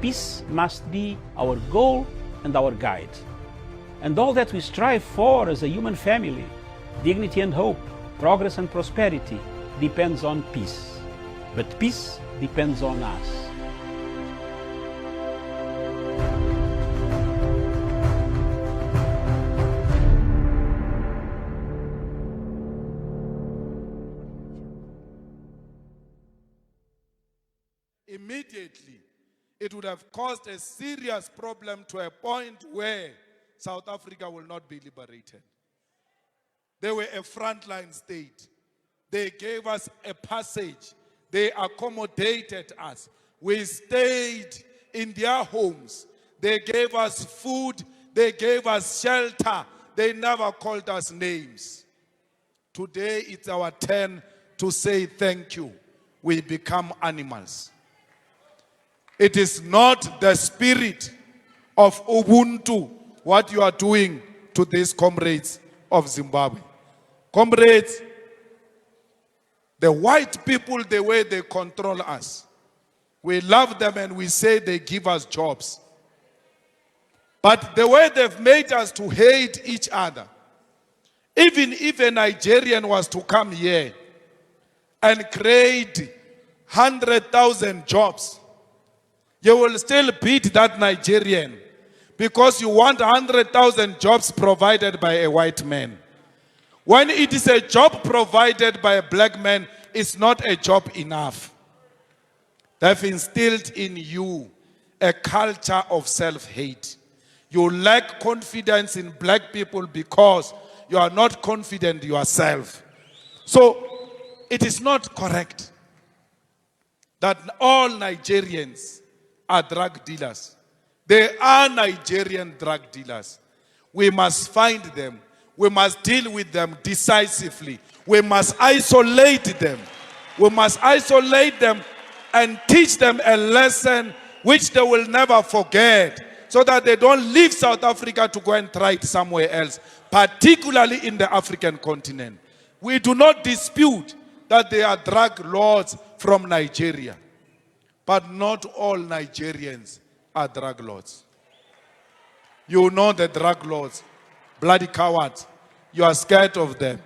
peace must be our goal and our guide. And all that we strive for as a human family, dignity and hope, progress and prosperity, depends on peace. But peace depends on us. Immediately, it would have caused a serious problem to a point where South Africa will not be liberated. They were a frontline state. They gave us a passage. They accommodated us. We stayed in their homes. They gave us food. They gave us shelter. They never called us names. Today, it's our turn to say thank you. We become animals. It is not the spirit of Ubuntu what you are doing to these comrades of Zimbabwe. Comrades, the white people, the way they control us, we love them and we say they give us jobs. But the way they've made us to hate each other, even if a Nigerian was to come here and create 100,000 jobs, you will still beat that Nigerian because you want 100,000 jobs provided by a white man. When it is a job provided by a black man, it's not a job enough. They've instilled in you a culture of self-hate. You lack confidence in black people because you are not confident yourself. So it is not correct that all Nigerians are drug dealers. They are Nigerian drug dealers. We must find them. We must deal with them decisively. We must isolate them. We must isolate them and teach them a lesson which they will never forget, so that they don't leave South Africa to go and try it somewhere else, particularly in the African continent. We do not dispute that they are drug lords from Nigeria. But not all Nigerians are drug lords. You know the drug lords, bloody cowards. You are scared of them.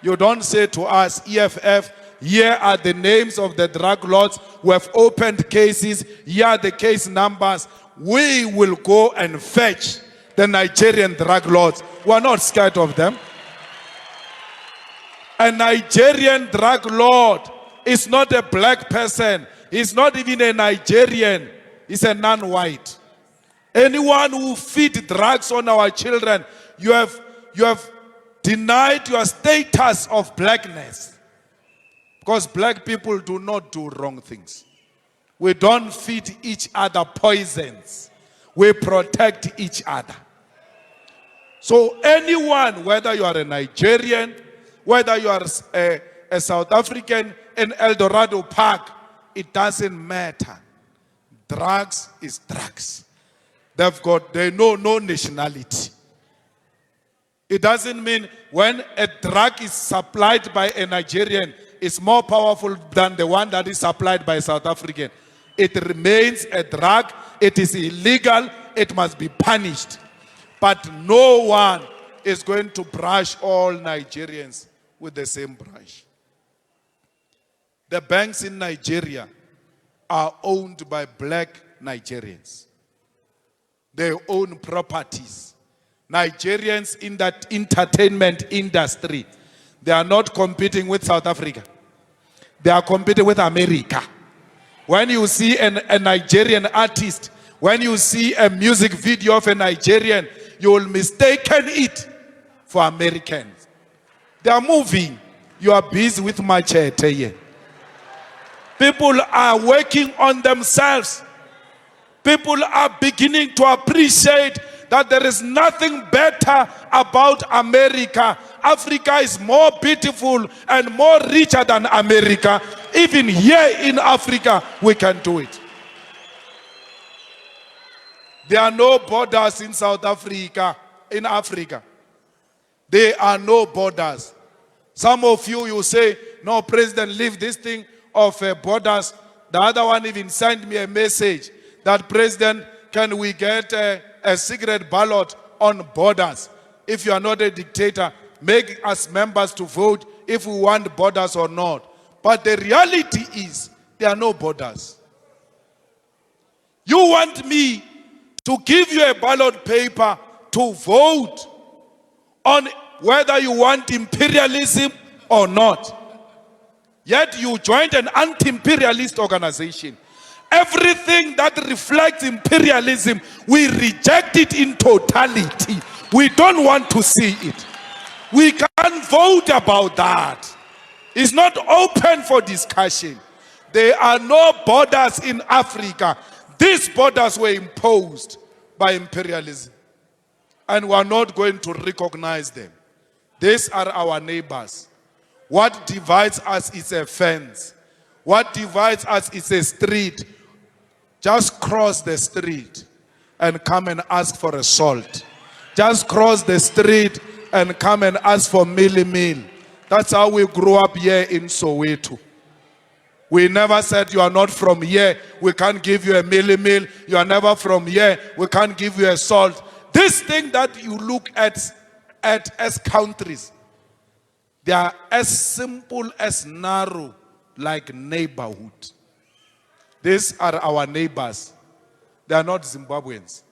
You don't say to us, EFF, here are the names of the drug lords who have opened cases. Here are the case numbers. We will go and fetch the Nigerian drug lords. We are not scared of them. A Nigerian drug lord is not a black person. He's not even a Nigerian. He's a non-white. Anyone who feed drugs on our children, you have denied your status of blackness. Because black people do not do wrong things. We don't feed each other poisons. We protect each other. So anyone, whether you are a Nigerian, whether you are a South African in El Dorado Park, it doesn't matter. Drugs is drugs. They know no nationality. It doesn't mean when a drug is supplied by a Nigerian, it's more powerful than the one that is supplied by a South African. It remains a drug. It is illegal. It must be punished. But no one is going to brush all Nigerians with the same brush. The banks in Nigeria are owned by black Nigerians. They own properties. Nigerians in that entertainment industry, they are not competing with South Africa. They are competing with America. When you see a Nigerian artist, when you see a music video of a Nigerian, you will mistaken it for Americans. They are moving. You are busy with machete here. People are working on themselves. People are beginning to appreciate that there is nothing better about America. Africa is more beautiful and more richer than America. Even here in Africa, we can do it. There are no borders in South Africa, in Africa. There are no borders. Some of you say, no, President, leave this thing of borders. The other one even sent me a message that, President, can we get a secret ballot on borders? If you are not a dictator, make us members to vote if we want borders or not. But the reality is, there are no borders. You want me to give you a ballot paper to vote on whether you want imperialism or not. Yet you joined an anti-imperialist organization. Everything that reflects imperialism, we reject it in totality. We don't want to see it. We can't vote about that. It's not open for discussion. There are no borders in Africa. These borders were imposed by imperialism, and we are not going to recognize them. These are our neighbors. What divides us is a fence. What divides us is a street. Just cross the street and come and ask for a salt. Just cross the street and come and ask for meal. That's how we grew up here in Soweto. We never said, you are not from here, we can't give you a meal. You are never from here, we can't give you a salt. This thing that you look at as countries, they are as simple as narrow, like neighborhood. These are our neighbors. They are not Zimbabweans.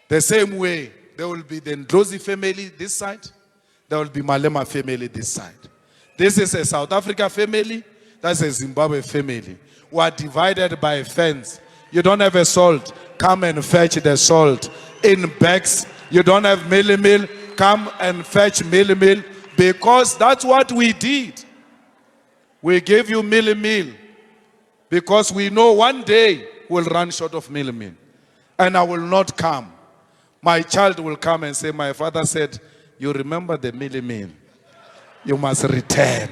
The same way, there will be the Ndlozi family this side, there will be Malema family this side. This is a South Africa family, that's a Zimbabwe family. We are divided by a fence. You don't have a salt, come and fetch the salt. In bags, you don't have meal, come and fetch meal, because that's what we did. We gave you meal, because we know one day we'll run short of meal, and I will not come. My child will come and say, my father said, you remember the meal, you must return.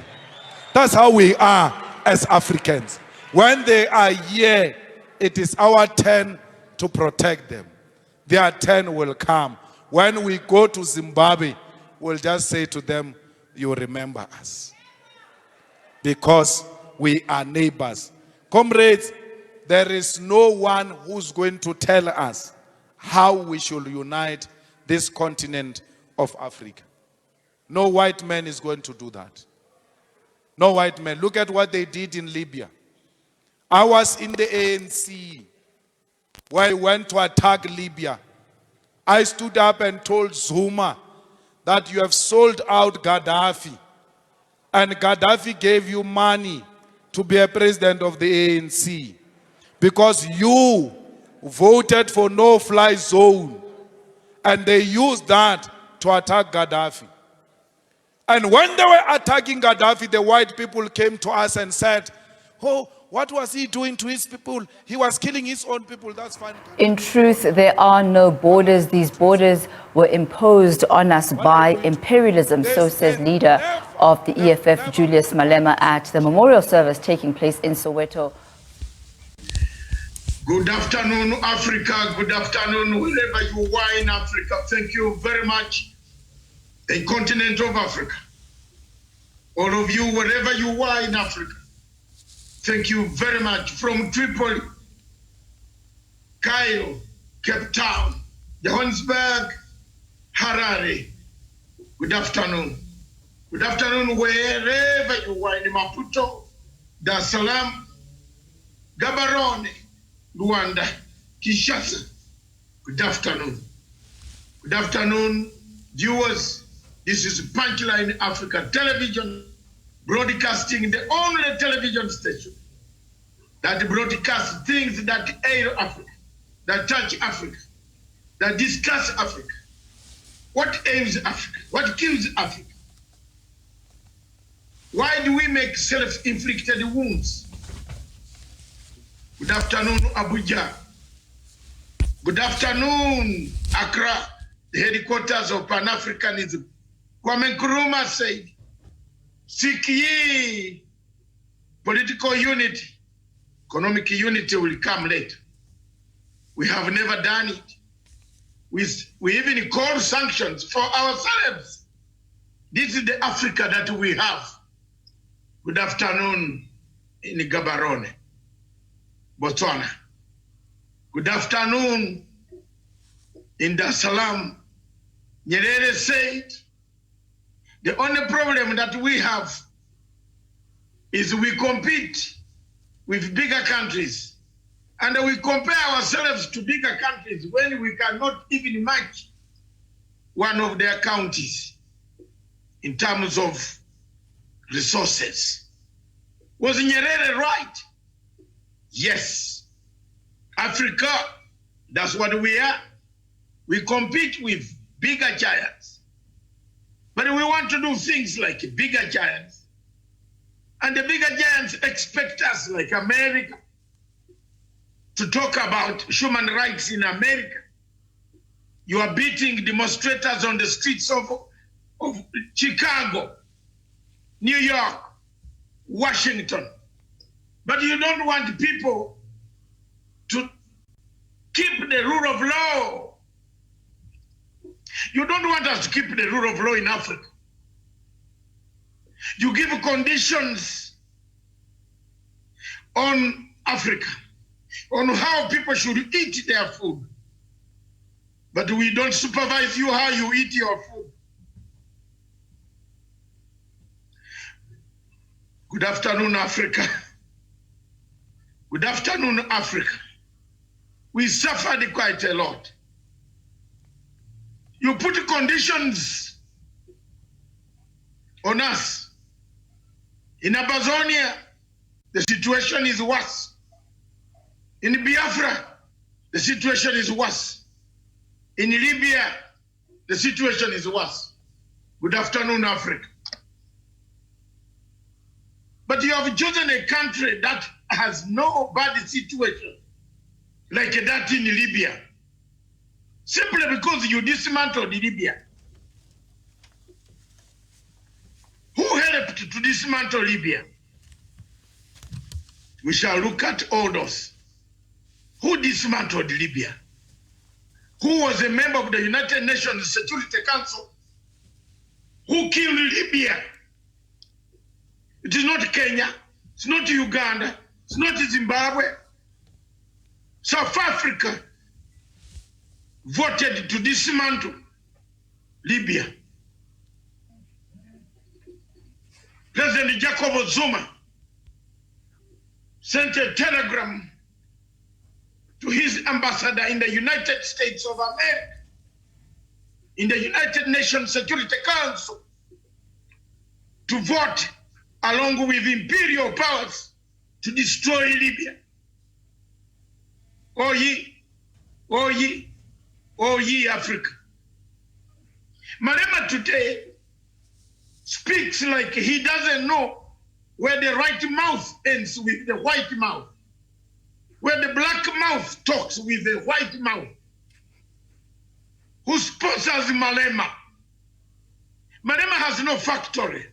That's how we are as Africans. When they are here, it is our turn to protect them. Their turn will come. When we go to Zimbabwe, we'll just say to them, you remember us. Because we are neighbors. Comrades, there is no one who's going to tell us how we should unite this continent of Africa. No white man is going to do that. No white man. Look at what they did in Libya. I was in the ANC where I went to attack Libya. I stood up and told Zuma that you have sold out Gaddafi. And Gaddafi gave you money to be a president of the ANC because you voted for no-fly zone. And they used that to attack Gaddafi. And when they were attacking Gaddafi, the white people came to us and said, oh, what was he doing to his people? He was killing his own people. That's fine. In truth, there are no borders. These borders were imposed on us by imperialism, so says leader of the EFF, Julius Malema, at the memorial service taking place in Soweto. Good afternoon, Africa. Good afternoon, wherever you are in Africa. Thank you very much. The continent of Africa. All of you, wherever you are in Africa. Thank you very much. From Tripoli, Cairo, Cape Town, Johannesburg, Harare. Good afternoon. Good afternoon, wherever you are in Maputo, Dar es Salaam, Gaborone, Rwanda, Kinshasa. Good afternoon. Good afternoon, viewers. This is Punchline Africa Television, broadcasting the only television station that broadcasts things that ail Africa, that touch Africa, that discuss Africa. What ails Africa? What kills Africa? Why do we make self-inflicted wounds? Good afternoon, Abuja. Good afternoon, Accra, the headquarters of Pan-Africanism. Kwame Nkrumah said, seek ye political unity. Economic unity will come later. We have never done it. We even call sanctions for ourselves. This is the Africa that we have. Good afternoon in Gaborone, Botswana. Good afternoon in Dar es Salaam. Nyerere said, the only problem that we have is we compete with bigger countries. And we compare ourselves to bigger countries when we cannot even match one of their counties in terms of resources. Was Nyerere right? Yes. Africa, that's what we are. We compete with bigger giants. But we want to do things like bigger giants. And the bigger giants expect us, like America, to talk about human rights in America. You are beating demonstrators on the streets of Chicago, New York, Washington. But you don't want people to keep the rule of law. You don't want us to keep the rule of law in Africa. You give conditions on Africa, on how people should eat their food. But we don't supervise you how you eat your food. Good afternoon, Africa. Good afternoon, Africa. We suffered quite a lot. You put conditions on us. In Amazonia, the situation is worse. In Biafra, the situation is worse. In Libya, the situation is worse. Good afternoon, Africa. But you have chosen a country that has no bad situation like that in Libya, simply because you dismantled Libya. Who helped to dismantle Libya? We shall look at all those. Who dismantled Libya? Who was a member of the United Nations Security Council? Who killed Libya? It is not Kenya, it's not Uganda, it's not Zimbabwe. South Africa voted to dismantle Libya. President Jacob Zuma sent a telegram to his ambassador in the United States of America, in the United Nations Security Council, to vote along with imperial powers to destroy Libya. Oh ye, oh ye, oh ye Africa. Malema today speaks like he doesn't know where the right mouth ends with the white mouth, where the black mouth talks with the white mouth. Who sponsors Malema? Malema has no factory.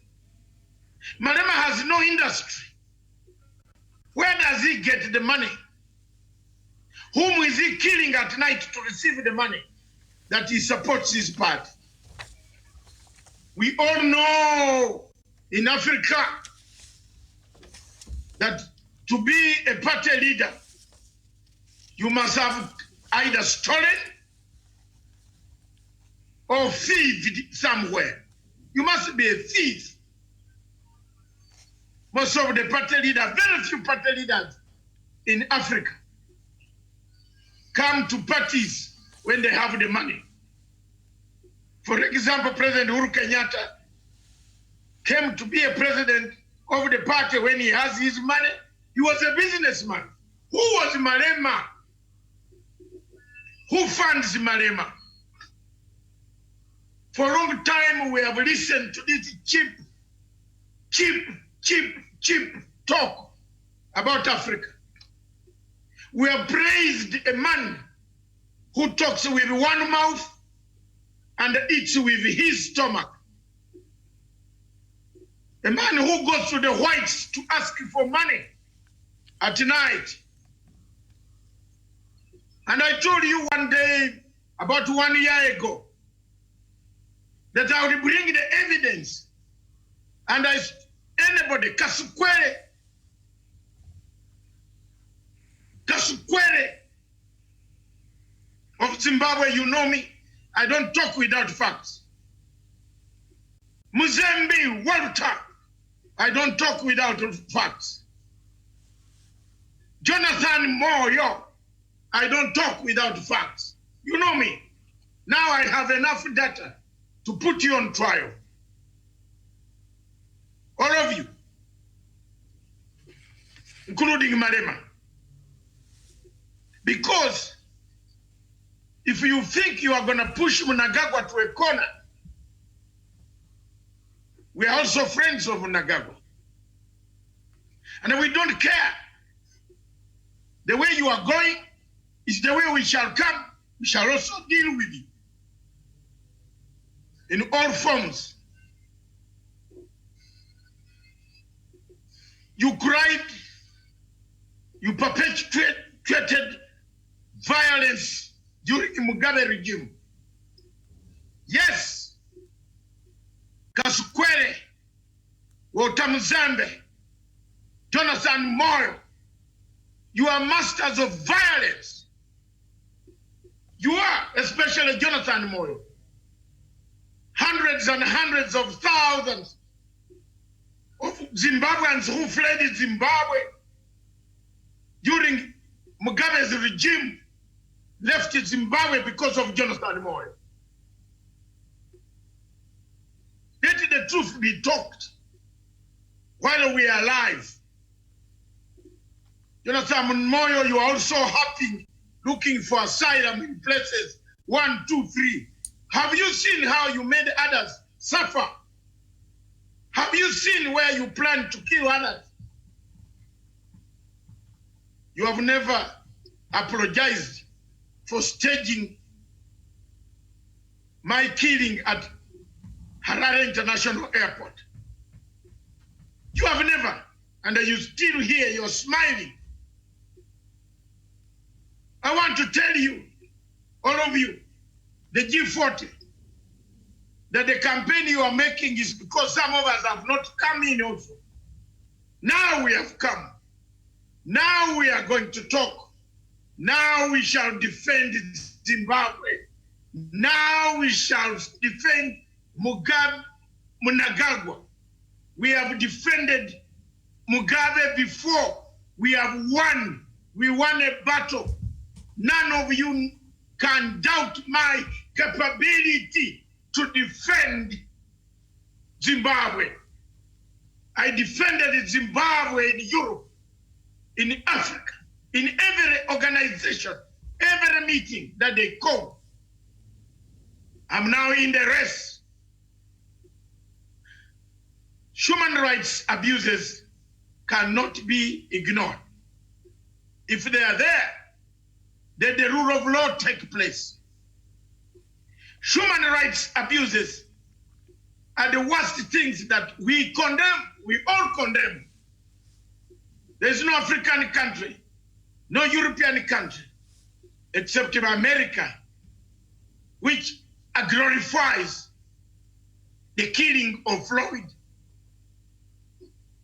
Malema has no industry. Where does he get the money? Whom is he killing at night to receive the money that he supports his party? We all know in Africa that to be a party leader, you must have either stolen or thieved somewhere. You must be a thief. Most of the party leaders, very few party leaders in Africa come to parties when they have the money. For example, President Uhuru Kenyatta came to be a president of the party when he has his money. He was a businessman. Who was Malema? Who funds Malema? For a long time, we have listened to this cheap talk about Africa. We have praised a man who talks with one mouth and eats with his stomach. A man who goes to the whites to ask for money at night. And I told you one day, about 1 year ago, that I would bring the evidence. And anybody, Kasukwere, Zimbabwe, you know me. I don't talk without facts. Muzembe, Walter, I don't talk without facts. Jonathan Moyo, I don't talk without facts. You know me. Now I have enough data to put you on trial. All of you, including Malema. Because if you think you are going to push Mnangagwa to a corner, we are also friends of Mnangagwa. And we don't care. The way you are going is the way we shall come. We shall also deal with you in all forms. You cried, you perpetrated violence during the Mugabe regime. Yes, Kasukwere, Walter Muzembe, Jonathan Moyo, you are masters of violence. You are, especially Jonathan Moyo. Hundreds and hundreds of thousands of Zimbabweans who fled Zimbabwe during Mugabe's regime left Zimbabwe because of Jonathan Moyo. Let the truth be talked while we are alive. Jonathan Moyo, you are also hopping, looking for asylum in places 1, 2, 3. Have you seen how you made others suffer? Have you seen where you plan to kill others? You have never apologized for staging my killing at Harare International Airport. You have never, and you still here, you're smiling. I want to tell you, all of you, the G40, that the campaign you are making is because some of us have not come in also. Now we have come. Now we are going to talk. Now we shall defend Zimbabwe. Now we shall defend Mnangagwa. We have defended Mugabe before. We have won. We won a battle. None of you can doubt my capability to defend Zimbabwe. I defended Zimbabwe in Europe, in Africa, in every organization, every meeting that they call. I'm now in the race. Human rights abuses cannot be ignored. If they are there, then the rule of law take place. Human rights abuses are the worst things that we condemn, we all condemn. There's no African country, no European country, except America, which glorifies the killing of Floyd,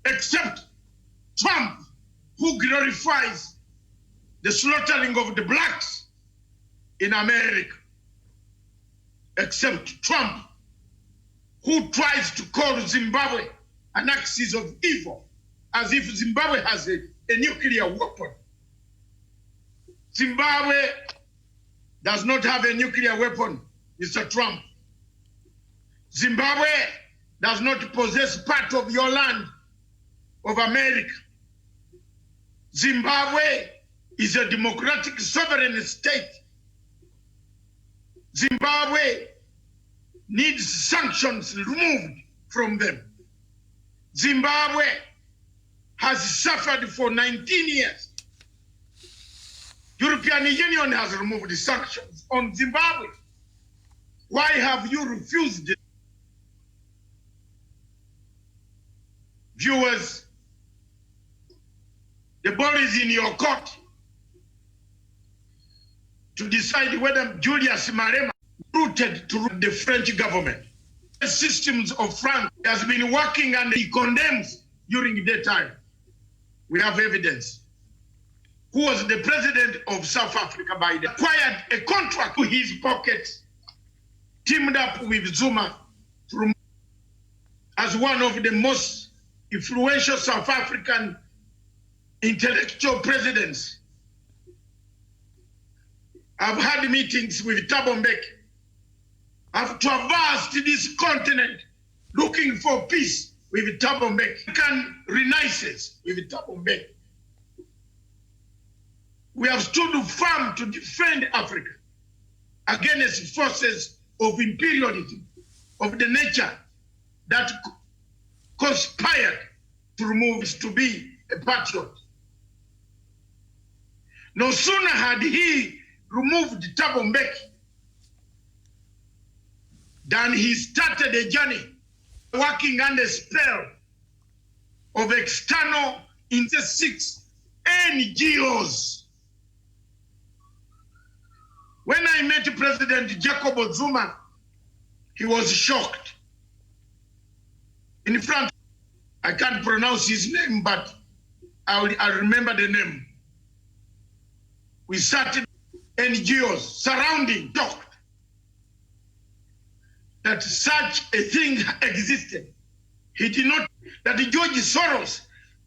except Trump, who glorifies the slaughtering of the blacks in America, except Trump, who tries to call Zimbabwe an axis of evil, as if Zimbabwe has a nuclear weapon. Zimbabwe does not have a nuclear weapon, Mr. Trump. Zimbabwe does not possess part of your land of America. Zimbabwe is a democratic sovereign state. Zimbabwe needs sanctions removed from them. Zimbabwe has suffered for 19 years. European Union has removed the sanctions on Zimbabwe. Why have you refused it? Viewers, the ball is in your court to decide whether Julius Malema rooted to the French government. The systems of France has been working and he condemns during that time. We have evidence. who was the president of South Africa by then, acquired a contract to his pocket, teamed up with Zuma as one of the most influential South African intellectual presidents. I've had meetings with Thabo Mbeki. I've traversed this continent looking for peace with Thabo Mbeki, African renaissance with Thabo Mbeki. We have stood firm to defend Africa against forces of imperialism of the nature that conspired to remove us to be a patriot. No sooner had he removed Thabo Mbeki than he started a journey working under spell of external 6 NGOs. When I met President Jacob Zuma, he was shocked. In front, I can't pronounce his name, but I remember the name. We started NGOs surrounding, talked that such a thing existed. He did not, that George Soros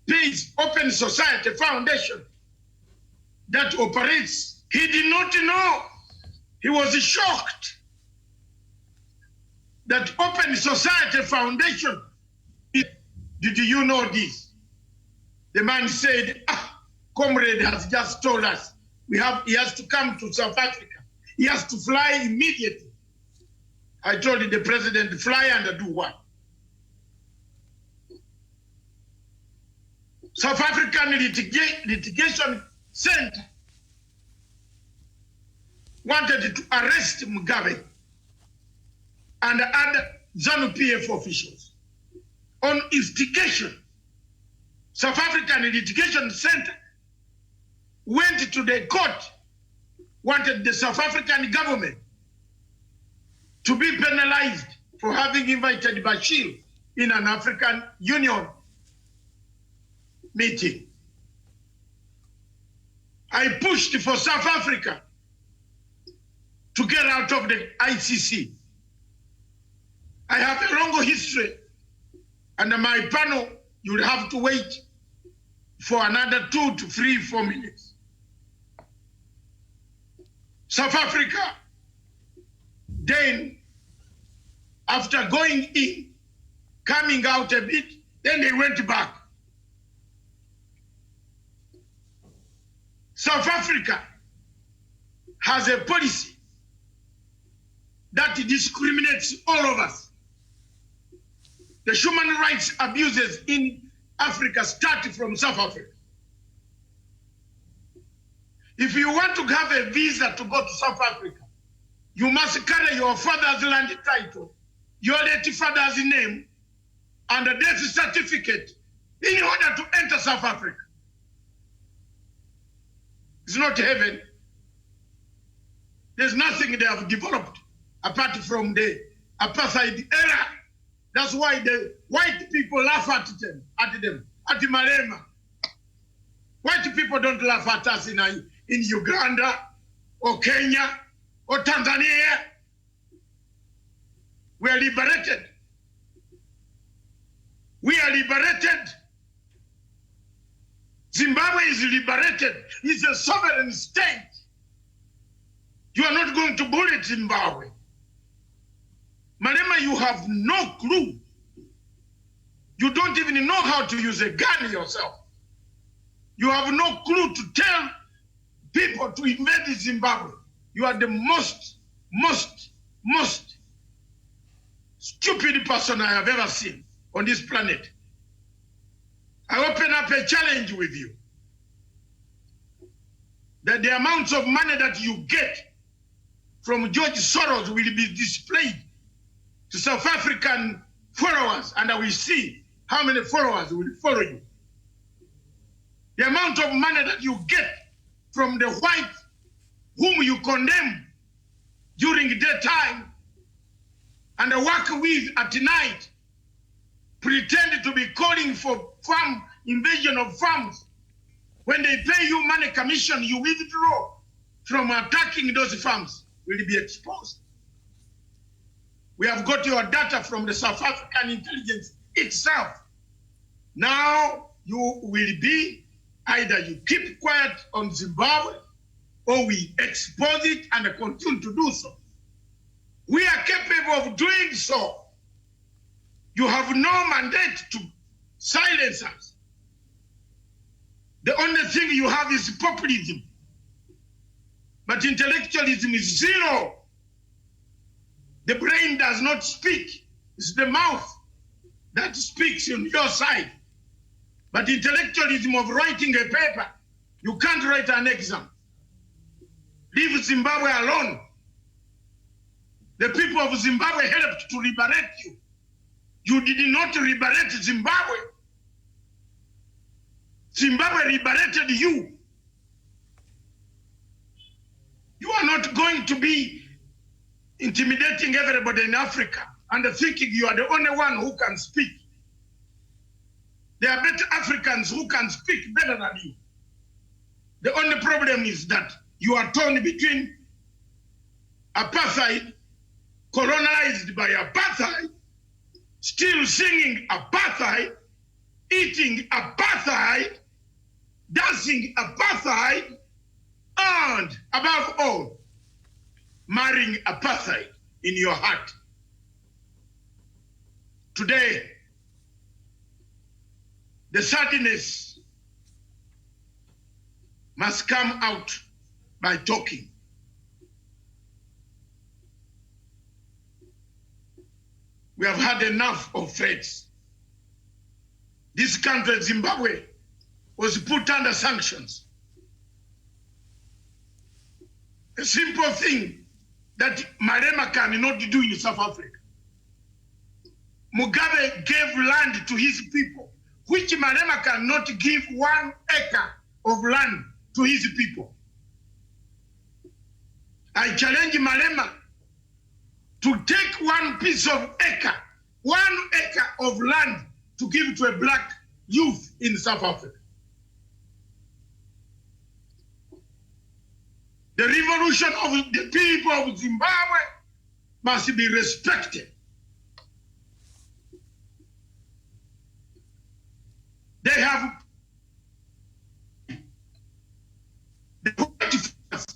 pays Open Society Foundation that operates. He did not know. He was shocked that Open Society Foundation, did you know this? The man said, comrade has just told us he has to come to South Africa. He has to fly immediately. I told the president, fly and do what? South African Litigation Center wanted to arrest Mugabe and other ZANU-PF officials. On instigation, South African Litigation Center went to the court, wanted the South African government to be penalized for having invited Bashir in an African Union meeting. I pushed for South Africa to get out of the ICC. I have a long history, and my panel, you'll have to wait for another 2 to 3, 4 minutes. South Africa, then, after going in, coming out a bit, then they went back. South Africa has a policy that discriminates all of us. The human rights abuses in Africa start from South Africa. If you want to have a visa to go to South Africa, you must carry your father's land title, your late father's name, and a death certificate in order to enter South Africa. It's not heaven. There's nothing they have developed apart from the Apartheid era. That's why the white people laugh at them, at Malema. White people don't laugh at us in Uganda or Kenya or Tanzania. We are liberated. We are liberated. Zimbabwe is liberated. It's a sovereign state. You are not going to bully Zimbabwe. Malema, you have no clue. You don't even know how to use a gun yourself. You have no clue to tell people to invade Zimbabwe. You are the most stupid person I have ever seen on this planet. I open up a challenge with you. That the amounts of money that you get from George Soros will be displayed to South African followers, and I will see how many followers will follow you. The amount of money that you get from the white whom you condemn during daytime and work with at night, pretend to be calling for farm invasion of farms, When they pay you money commission, you withdraw from attacking those farms, will be exposed. We have got your data from the South African intelligence itself. Now you will be, either you keep quiet on Zimbabwe or we expose it and continue to do so. We are capable of doing so. You have no mandate to silence us. The only thing you have is populism. But intellectualism is zero. The brain does not speak. It's the mouth that speaks on your side. But intellectualism of writing a paper, you can't write an exam. Leave Zimbabwe alone. The people of Zimbabwe helped to liberate you. You did not liberate Zimbabwe. Zimbabwe liberated you. You are not going to be intimidating everybody in Africa and thinking you are the only one who can speak. There are better Africans who can speak better than you. The only problem is that you are torn between apartheid, colonized by apartheid, still singing apartheid, eating apartheid, dancing apartheid, and above all, marrying apartheid in your heart. Today, the sadness must come out by talking. We have had enough of threats. This country, Zimbabwe, was put under sanctions. A simple thing that Malema cannot do in South Africa. Mugabe gave land to his people, which Malema cannot give 1 acre of land to his people. I challenge Malema to take 1 piece of acre, 1 acre of land to give to a black youth in South Africa. The revolution of the people of Zimbabwe must be respected. They have the white farmers.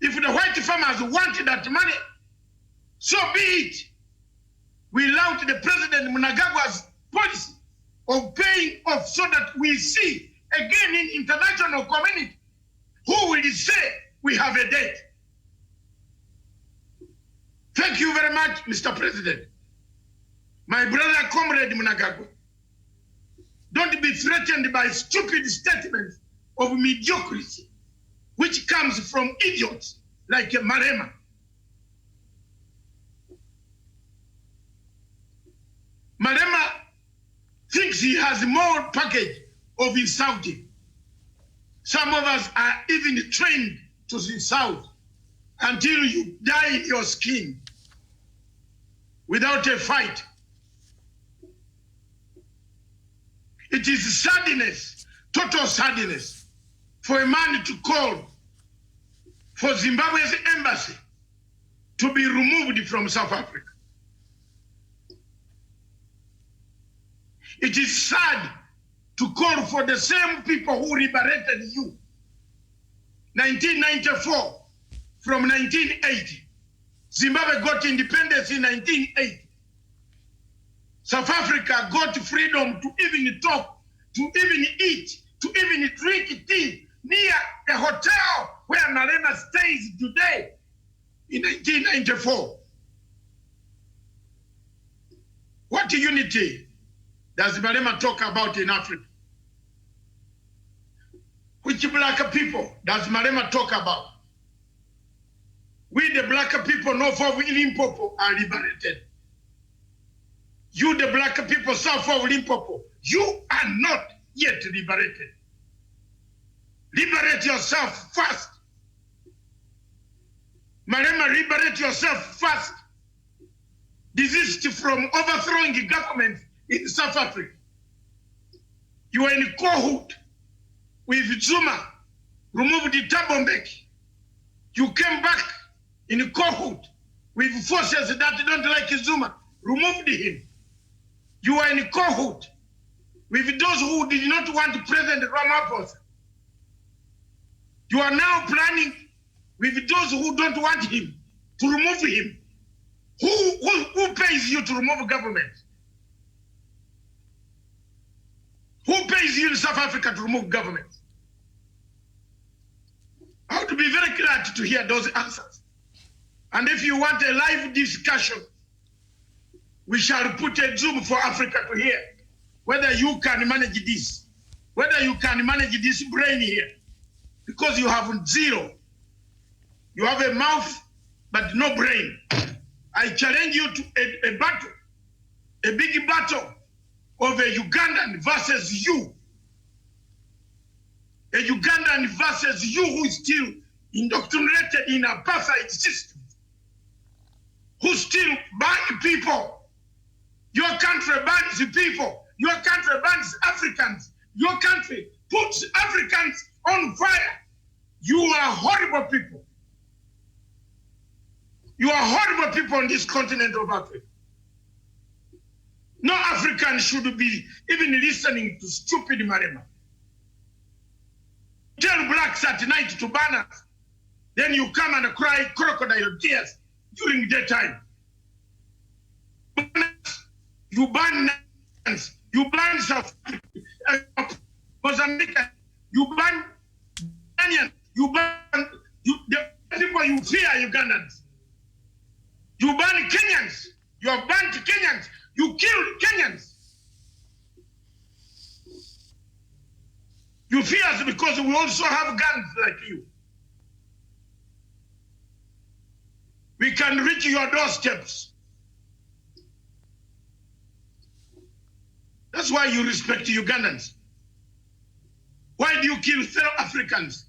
If the white farmers wanted that money, so be it. We allowed the President Mnangagwa's policy of paying off so that we see again in international community who will say we have a debt. Thank you very much, Mr. President. My brother, Comrade Mnangagwa, don't be threatened by stupid statements of mediocrity, which comes from idiots like Malema. Malema thinks he has more package of insulting. Some of us are even trained to insult until you die in your skin without a fight. It is sadness, total sadness, for a man to call for Zimbabwe's embassy to be removed from South Africa. It is sad to call for the same people who liberated you. 1994 from 1980. Zimbabwe got independence in 1980. South Africa got freedom to even talk, to even eat, to even drink tea near a hotel where Malema stays today in 1994. What unity does Malema talk about in Africa? Which black people does Malema talk about? We the black people north of Limpopo are liberated. You the black people south of Limpopo, you are not yet liberated. Liberate yourself first. Malema, liberate yourself first. Desist from overthrowing government in South Africa. You are in cohort with Zuma, removed the Thabo Mbeki. You came back in cohort with forces that don't like Zuma, removed him. You are in cohort with those who did not want President Ramaphosa. You are now planning with those who don't want him to remove him. Who pays you to remove government? Who pays you in South Africa to remove government? I would be very glad to hear those answers. And if you want a live discussion, we shall put a Zoom for Africa to hear whether you can manage this, whether you can manage this brain here, because you have zero. You have a mouth, but no brain. I challenge you to a battle, a big battle of a Ugandan versus you. A Ugandan versus you who is still indoctrinated in apartheid system, who still ban people. Your country bans people. Your country bans Africans. Your country puts Africans on fire. You are horrible people. You are horrible people on this continent of Africa. No African should be even listening to stupid Malema. Tell blacks at night to ban us. Then you come and cry crocodile tears during daytime. You ban us. You ban South Mozambique. You ban Kenyan. You ban the people you fear Ugandans. You ban Kenyans. You have banned Kenyans. You killed Kenyans. You fear us because we also have guns like you. We can reach your doorsteps. That's why you respect Ugandans. Why do you kill fellow Africans?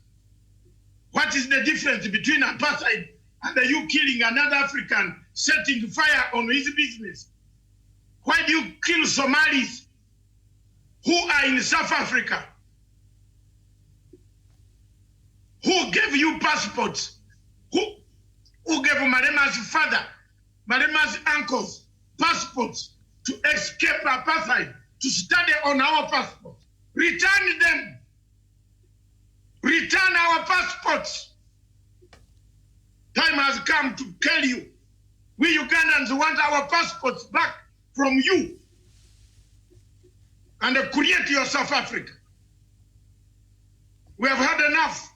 What is the difference between apartheid and you killing another African, setting fire on his business? Why do you kill Somalis who are in South Africa? Who gave you passports? Who gave Malema's father, Malema's uncles, passports to escape apartheid, to study on our passports? Return them. Return our passports. Time has come to tell you, we Ugandans want our passports back from you and create your South Africa. We have had enough.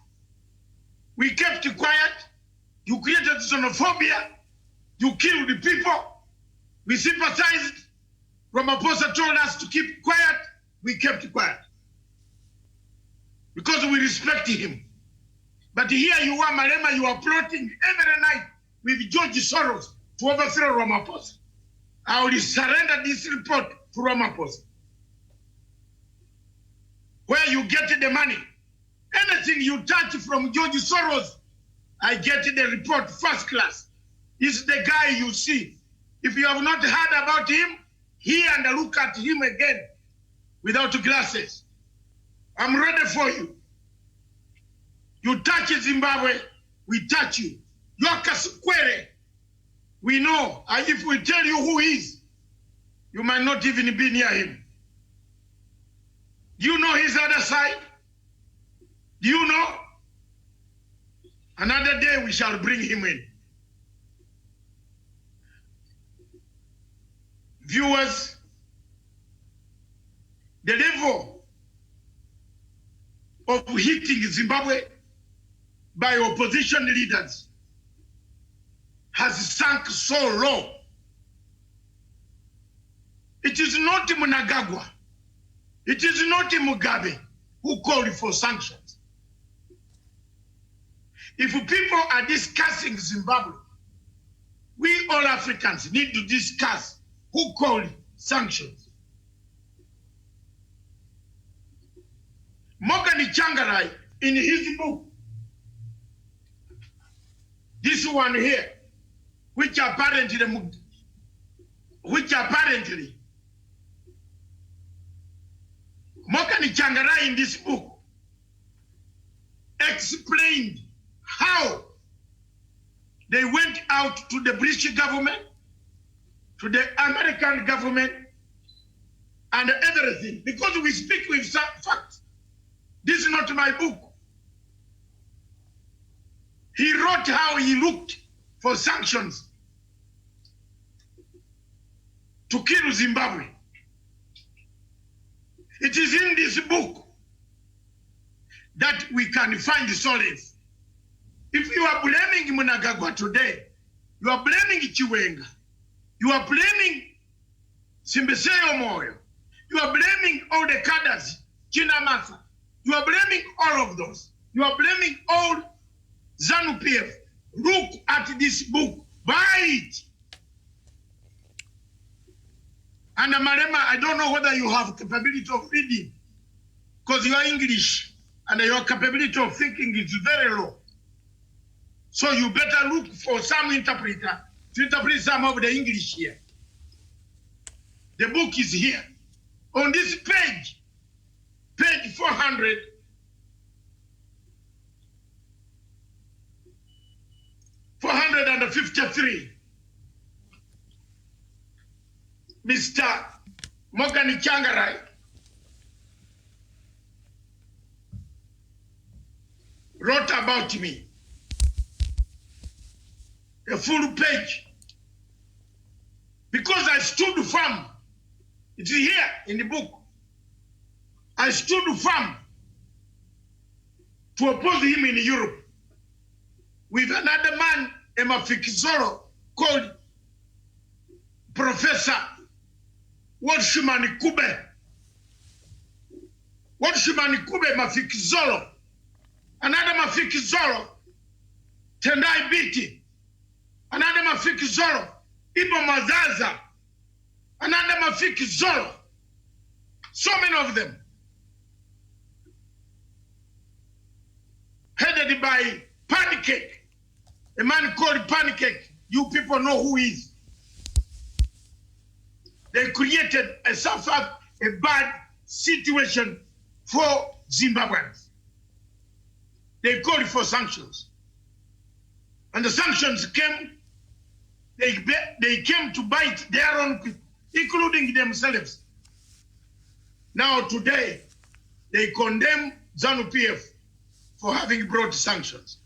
We kept quiet. You created xenophobia. You killed the people. We sympathized. Ramaphosa told us to keep quiet. We kept quiet. Because we respect him. But here you are, Malema, you are plotting every night with George Soros to overthrow Ramaphosa. I will surrender this report to Ramaphosa. Where you get the money. Anything you touch from George Soros, I get the report first class. He's the guy you see. If you have not heard about him, hear and look at him again without glasses. I'm ready for you. You touch Zimbabwe, we touch you. Yokasquere, we know. And if we tell you who he is, you might not even be near him. Do you know his other side? Do you know? Another day we shall bring him in. Viewers, the level of hitting Zimbabwe by opposition leaders has sunk so low. It is not Mnangagwa, it is not Mugabe who called for sanctions. If people are discussing Zimbabwe, we all Africans need to discuss who called sanctions. Morgan Changarai, in his book, this one here, which apparently Morgan Changarai in this book explained how they went out to the British government, to the American government, and everything. Because we speak with some facts. This is not my book. He wrote how he looked for sanctions to kill Zimbabwe. It is in this book that we can find solace. If you are blaming Mnangagwa today, you are blaming Chiwenga, you are blaming Simbeseo Moyo, you are blaming all the cadres, Chinamasa, you are blaming all of those. You are blaming all ZANU-PF. Look at this book, buy it. And Malema, I don't know whether you have capability of reading, because you are English and your capability of thinking is very low. So you better look for some interpreter to interpret some of the English here. The book is here. On this page, page 400, $453. Mr. Mogani Changarai wrote about me. A full page. Because I stood firm. It's here in the book. I stood firm to oppose him in Europe with another man, Emafikizoro, called Professor Watchman Kube. Watchman Kube Mafikizoro. Another Mafikizoro, Tendai Biti. Another Mafikizoro, Ibo Mazaza. Another Mafikizoro. So many of them. Headed by Pancake. A man called Pancake. You people know who he is. They created a bad situation for Zimbabweans. They called for sanctions. And the sanctions came, they came to bite their own people, including themselves. Now today, they condemn ZANU-PF for having brought sanctions.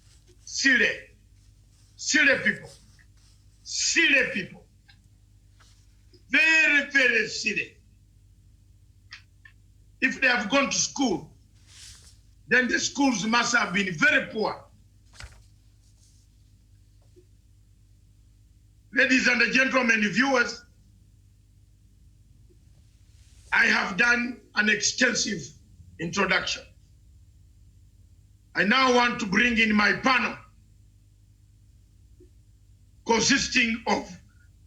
Silly people. Silly people. Very, very silly. If they have gone to school, then the schools must have been very poor. Ladies and gentlemen, viewers, I have done an extensive introduction. I now want to bring in my panel, consisting of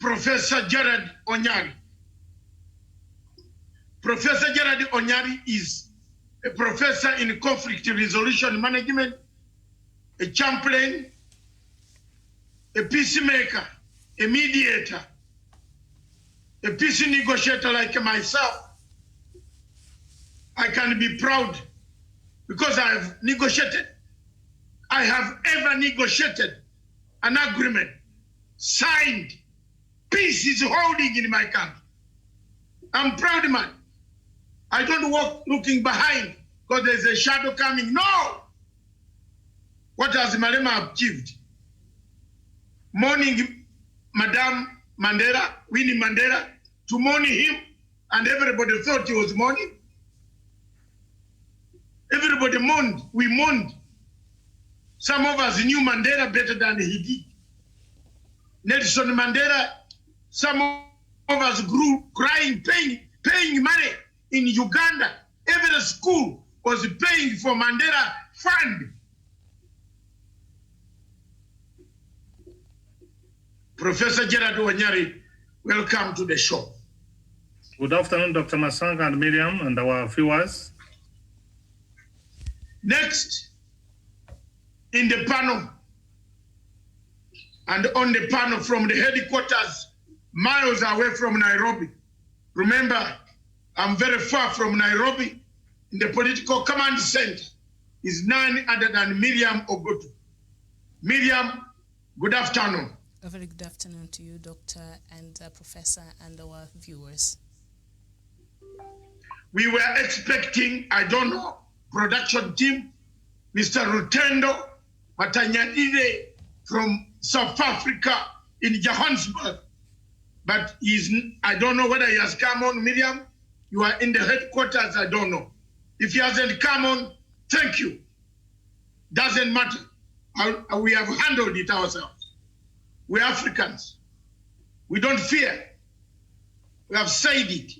Professor Gerard Onyari. Professor Gerard Onyari is a professor in conflict resolution management, a champion, a peacemaker, a mediator, a peace negotiator like myself. I can be proud because I have negotiated. I have ever negotiated an agreement, signed. Peace is holding in my country. I'm proud man. I don't walk looking behind because there's a shadow coming. No! What has Malema achieved? Mourning Madame Mandela, Winnie Mandela, to mourn him, and everybody thought he was mourning. Everybody mourned. We mourned. Some of us knew Mandela better than he did. Nelson Mandela, some of us grew crying, paying money in Uganda. Every school was paying for Mandela fund. Professor Gerard Onyari, welcome to the show. Good afternoon, Dr. Masanga and Miriam and our viewers. Next, in the panel, and on the panel from the headquarters, miles away from Nairobi. Remember, I'm very far from Nairobi, in the political command center, is none other than Miriam Ogotu. Miriam, good afternoon. A very good afternoon to you, Doctor and Professor, and our viewers. We were expecting, I don't know, production team, Mr. Rutendo Matanyadide from South Africa in Johannesburg. But I don't know whether he has come on. Miriam, you are in the headquarters, I don't know. If he hasn't come on, thank you. Doesn't matter. We have handled it ourselves. We're Africans. We don't fear. We have said it.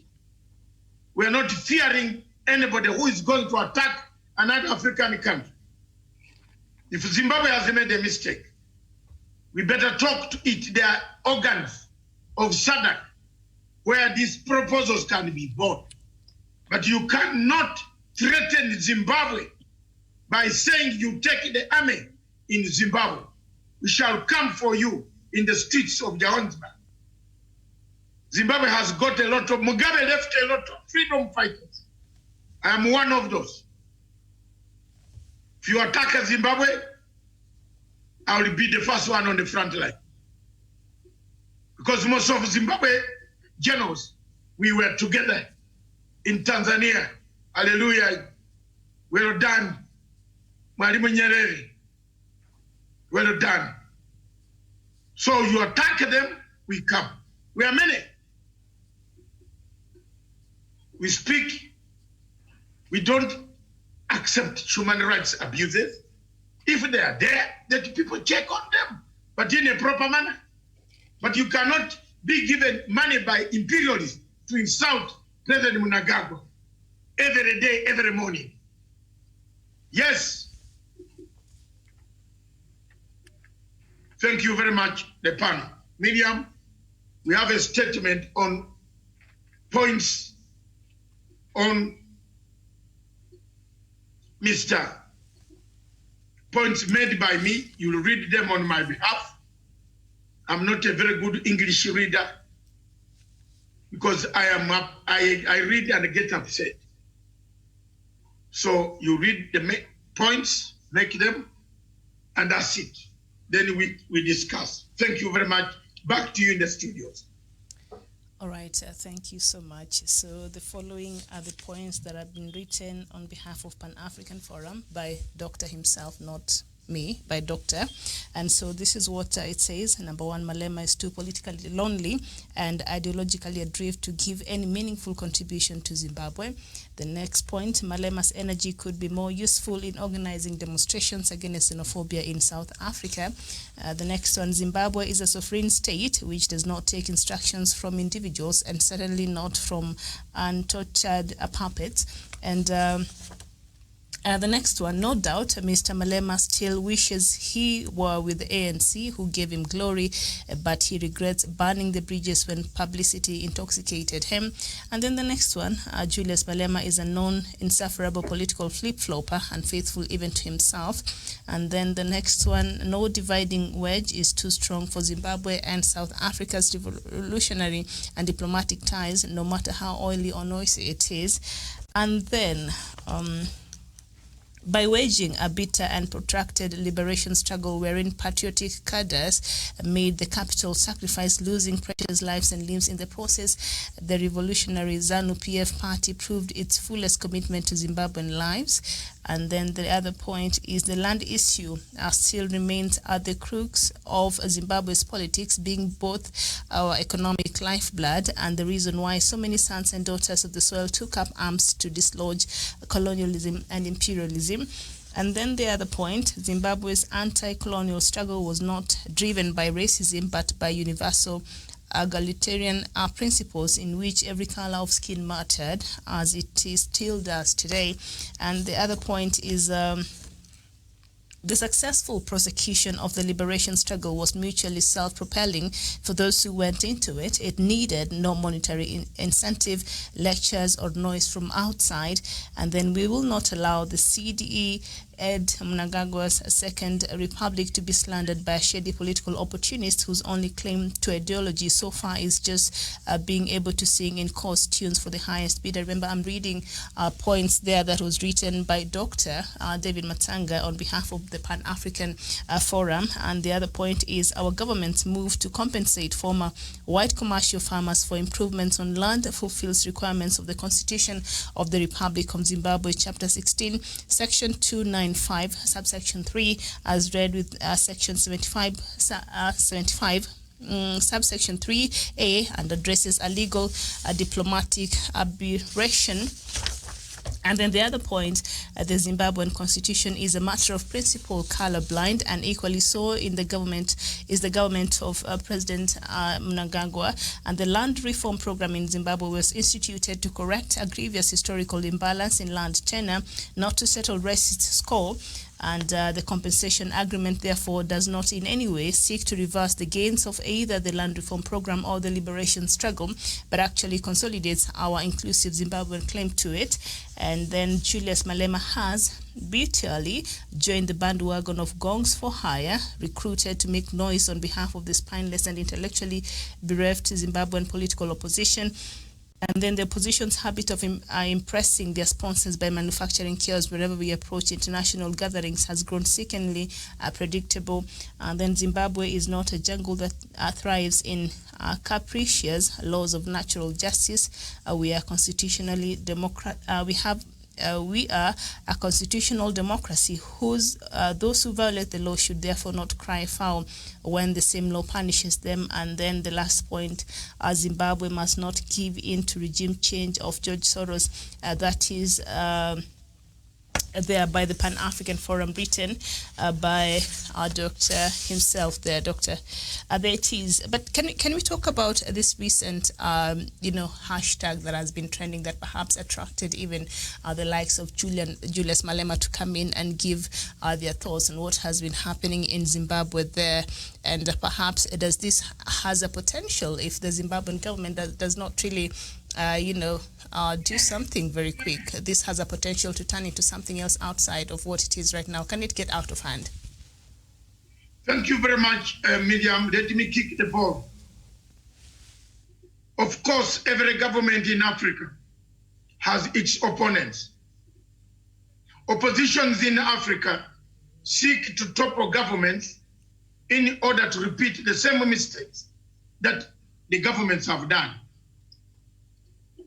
We are not fearing anybody who is going to attack another African country. If Zimbabwe has made a mistake, we better talk to it. There are organs of SADC where these proposals can be bought. But you cannot threaten Zimbabwe by saying you take the army in Zimbabwe. We shall come for you in the streets of Johannesburg. Zimbabwe has got a lot of, Mugabe left a lot of freedom fighters. I am one of those. If you attack Zimbabwe, I will be the first one on the front line. Because most of Zimbabwe generals, we were together in Tanzania. Hallelujah. Well done. Mwalimu Nyerere. Well done. So you attack them, we come. We are many. We speak. We don't accept human rights abuses. If they are there, let people check on them, but in a proper manner. But you cannot be given money by imperialists to insult President Mnangagwa every day, every morning. Yes. Thank you very much, the panel. Miriam, we have a statement on points on points made by me. You'll read them on my behalf. I'm not a very good English reader because I read and get upset. So you read the points, make them, and that's it. Then we discuss. Thank you very much. Back to you in the studios. All right, thank you so much. So the following are the points that have been written on behalf of Pan-African Forum by Dr. himself, not me, by Doctor. And so this is what it says. Number one, Malema is too politically lonely and ideologically adrift to give any meaningful contribution to Zimbabwe. The next point, Malema's energy could be more useful in organizing demonstrations against xenophobia in South Africa. The next one, Zimbabwe is a sovereign state which does not take instructions from individuals and certainly not from untortured puppets. And the next one, no doubt, Mr. Malema still wishes he were with the ANC, who gave him glory, but he regrets burning the bridges when publicity intoxicated him. And then the next one, Julius Malema is a known, insufferable political flip-flopper, unfaithful even to himself. And then the next one, no dividing wedge is too strong for Zimbabwe and South Africa's revolutionary and diplomatic ties, no matter how oily or noisy it is. And then, by waging a bitter and protracted liberation struggle wherein patriotic cadres made the capital sacrifice, losing precious lives and limbs in the process, the revolutionary ZANU-PF party proved its fullest commitment to Zimbabwean lives. And then the other point is the land issue still remains at the crux of Zimbabwe's politics, being both our economic lifeblood and the reason why so many sons and daughters of the soil took up arms to dislodge colonialism and imperialism. And then the other point, Zimbabwe's anti-colonial struggle was not driven by racism but by universal egalitarian principles in which every color of skin mattered, as it still does today. And the other point is The successful prosecution of the liberation struggle was mutually self-propelling for those who went into it. It needed no monetary incentive, lectures, or noise from outside. And then we will not allow the CDE Ed Mnangagwa's Second Republic to be slandered by a shady political opportunist whose only claim to ideology so far is just being able to sing in coarse tunes for the highest bidder. Remember, I'm reading points there that was written by Dr. David Matanga on behalf of the Pan-African Forum, and the other point is our government's move to compensate former white commercial farmers for improvements on land fulfills requirements of the Constitution of the Republic of Zimbabwe, Chapter 16, Section 295, subsection 3, as read with Section 75, subsection 3A, and addresses a legal diplomatic aberration. And then the other point, the Zimbabwean constitution is a matter of principle, colorblind, and equally so in the government is the government of President Mnangagwa. And the land reform program in Zimbabwe was instituted to correct a grievous historical imbalance in land tenure, not to settle racist score. And the compensation agreement, therefore, does not in any way seek to reverse the gains of either the land reform program or the liberation struggle, but actually consolidates our inclusive Zimbabwean claim to it. And then Julius Malema has brutally joined the bandwagon of gongs for hire, recruited to make noise on behalf of the spineless and intellectually bereft Zimbabwean political opposition. And then the opposition's habit of impressing their sponsors by manufacturing chaos wherever we approach international gatherings has grown sickeningly predictable. And then Zimbabwe is not a jungle that thrives in capricious laws of natural justice. We are constitutionally we are a constitutional democracy whose those who violate the law should therefore not cry foul when the same law punishes them. And then the last point, Zimbabwe must not give in to regime change of George Soros. That is there by the Pan-African Forum, written by our doctor himself there, Dr. There it is. But can we talk about this recent, hashtag that has been trending that perhaps attracted even the likes of Julius Malema to come in and give their thoughts on what has been happening in Zimbabwe there, and perhaps does this has a potential if the Zimbabwean government does not really do something very quick. This has a potential to turn into something else outside of what it is right now. Can it get out of hand? Thank you very much, Miriam. Let me kick the ball. Of course, every government in Africa has its opponents. Oppositions in Africa seek to topple governments in order to repeat the same mistakes that the governments have done.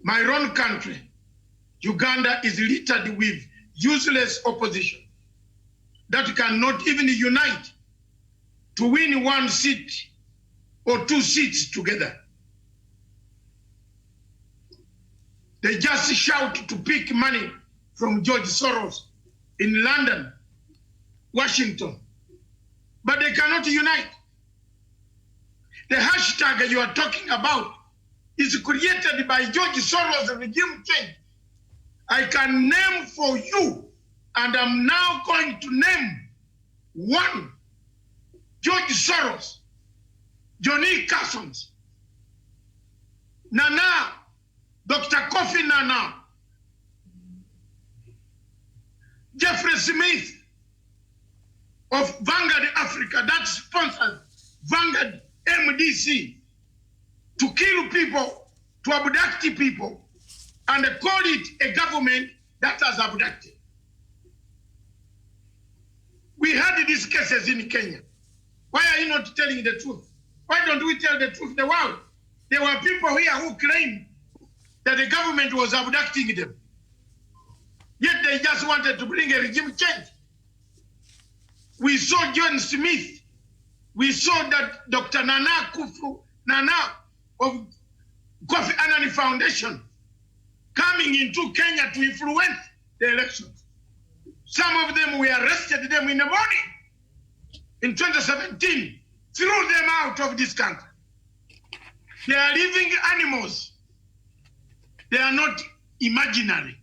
My own country, Uganda, is littered with useless opposition that cannot even unite to win one seat or two seats together. They just shout to pick money from George Soros in London, Washington, but they cannot unite. The hashtag you are talking about is created by George Soros' regime change. I can name for you, and I'm now going to name one: George Soros, Johnny Carson's, Nana, Dr. Kofi Nana, Jeffrey Smith of Vanguard Africa, that sponsors Vanguard MDC, to kill people, to abduct people, and call it a government that has abducted. We had these cases in Kenya. Why are you not telling the truth? Why don't we tell the truth to the world? There were people here who claimed that the government was abducting them. Yet they just wanted to bring a regime change. We saw John Smith. We saw that Dr. Nana Kufu Nana of Kofi Annan Foundation coming into Kenya to influence the elections. Some of them, we arrested them in the morning in 2017, threw them out of this country. They are living animals. They are not imaginary.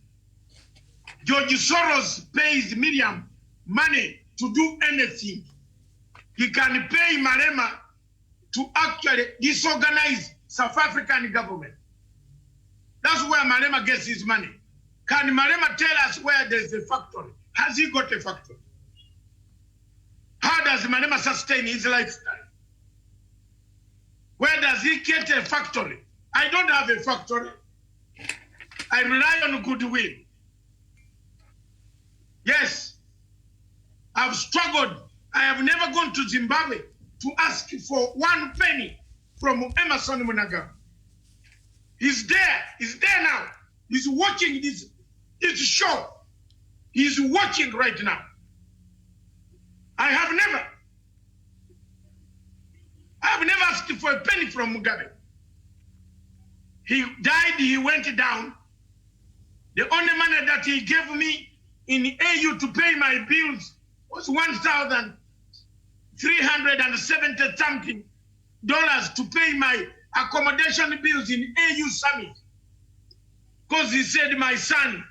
George Soros pays Miriam money to do anything. He can pay Malema to actually disorganize South African government. That's where Malema gets his money. Can Malema tell us where there's a factory? Has he got a factory? How does Malema sustain his lifestyle? Where does he get a factory? I don't have a factory. I rely on goodwill. Yes, I've struggled. I have never gone to Zimbabwe to ask for 1 penny from Emerson Mnangagwa. He's there now. He's watching this show. He's watching right now. I have never asked for a penny from Mugabe. He died, he went down. The only money that he gave me in AU to pay my bills was $1,370 something to pay my accommodation bills in AU summit. Because he said, my son,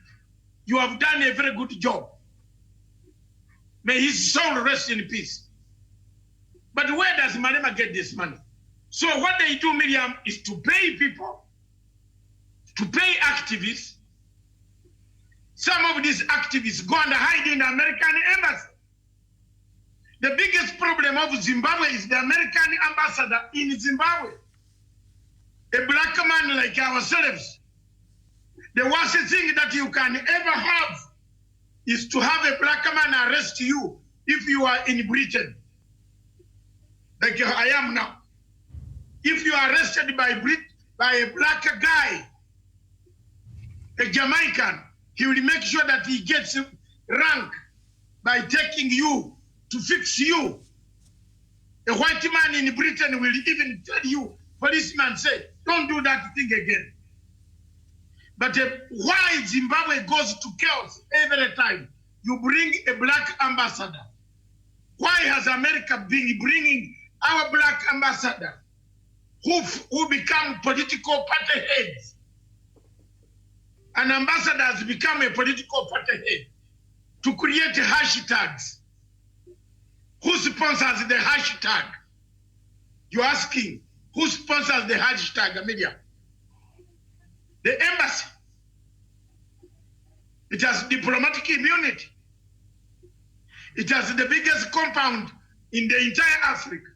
you have done a very good job. May his soul rest in peace. But where does Malema get this money? So what they do, Miriam, is to pay people, to pay activists. Some of these activists go and hide in the American embassy. The biggest problem of Zimbabwe is the American ambassador in Zimbabwe. A black man like ourselves. The worst thing that you can ever have is to have a black man arrest you if you are in Britain. Like I am now. If you are arrested by a black guy, a Jamaican, he will make sure that he gets rank by taking you to fix you. A white man in Britain will even tell you, policeman say, don't do that thing again. But why Zimbabwe goes to chaos every time you bring a black ambassador? Why has America been bringing our black ambassador who become political party heads? An ambassador has become a political party head to create hashtags. Who sponsors the hashtag? You're asking, who sponsors the hashtag, Amelia? The embassy. It has diplomatic immunity. It has the biggest compound in the entire Africa.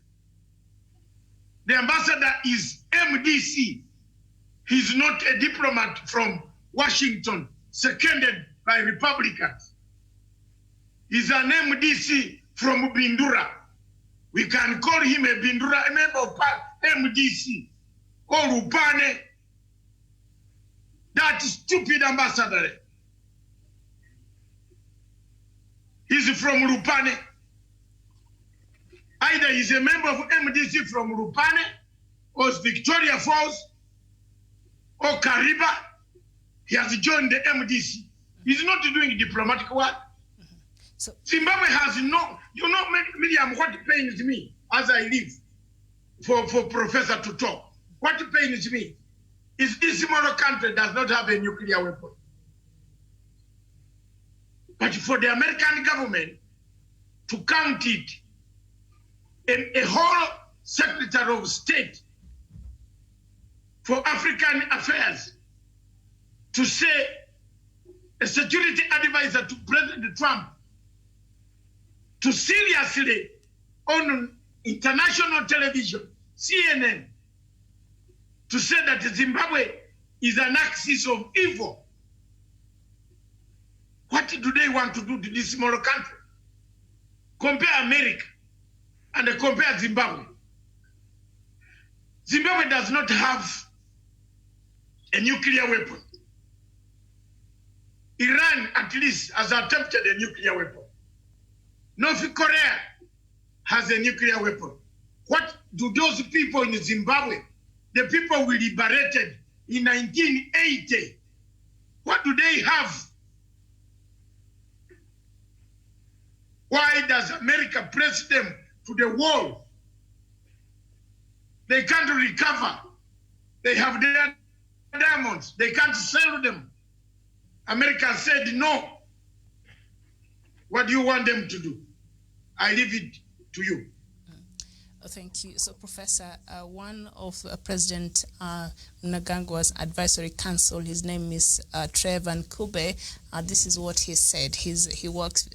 The ambassador is MDC. He's not a diplomat from Washington, seconded by Republicans. He's an MDC from Bindura. We can call him a Bindura, a member of MDC, or Rupane. That stupid ambassador. He's from Rupane. Either he's a member of MDC from Rupane, or Victoria Falls, or Kariba. He has joined the MDC. He's not doing diplomatic work. So Zimbabwe has no, Miriam, what pains me as I live for Professor to talk. What pains me is this small country does not have a nuclear weapon. But for the American government to count it, a whole Secretary of State for African Affairs to say a security advisor to President Trump to seriously on international television, CNN, to say that Zimbabwe is an axis of evil. What do they want to do to this small country? Compare America and compare Zimbabwe. Zimbabwe does not have a nuclear weapon. Iran, at least, has attempted a nuclear weapon. North Korea has a nuclear weapon. What do those people in Zimbabwe, the people we liberated in 1980, what do they have? Why does America press them to the wall? They can't recover. They have their diamonds. They can't sell them. America said no. What do you want them to do? I leave it to you. Thank you. So, Professor, one of President Mnangagwa's advisory council, his name is Trevor Nkube. This is what he said. He works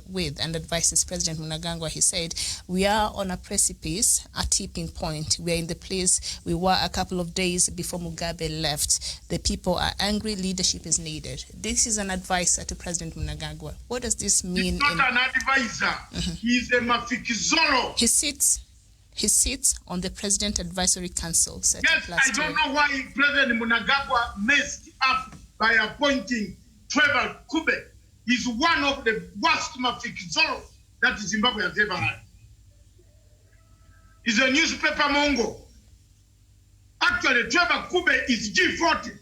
with and advises President Mnangagwa. He said, "We are on a precipice, a tipping point. We are in the place we were a couple of days before Mugabe left. The people are angry. Leadership is needed." This is an advisor to President Mnangagwa. What does this mean? He's not an advisor. He's a mafikizolo. He sits on the President Advisory Council. Yes, I don't know why President Mnangagwa messed up by appointing Trevor Nkube. He's one of the worst mafikizolo that Zimbabwe has ever had. He's a newspaper mongo. Actually, Trevor Nkube is G40.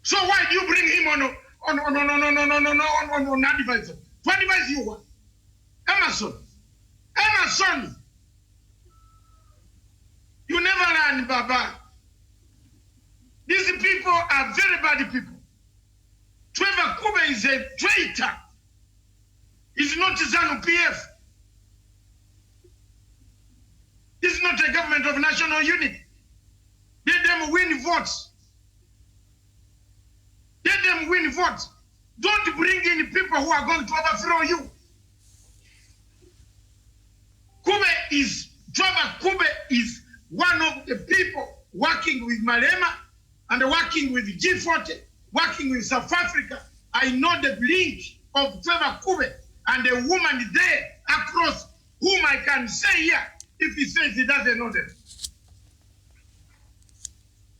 So why do you bring him on advisor? To advise you what? Emerson. You never learn, Baba. These people are very bad people. Trevor Nkube is a traitor. He's not ZANU-PF. This is not a government of national unity. Let them win votes. Let them win votes. Don't bring in people who are going to overthrow you. Trevor Nkube is one of the people working with Malema and working with G40, working with South Africa. I know the link of Trevor Nkube and the woman there across whom I can say here if he says he doesn't know them.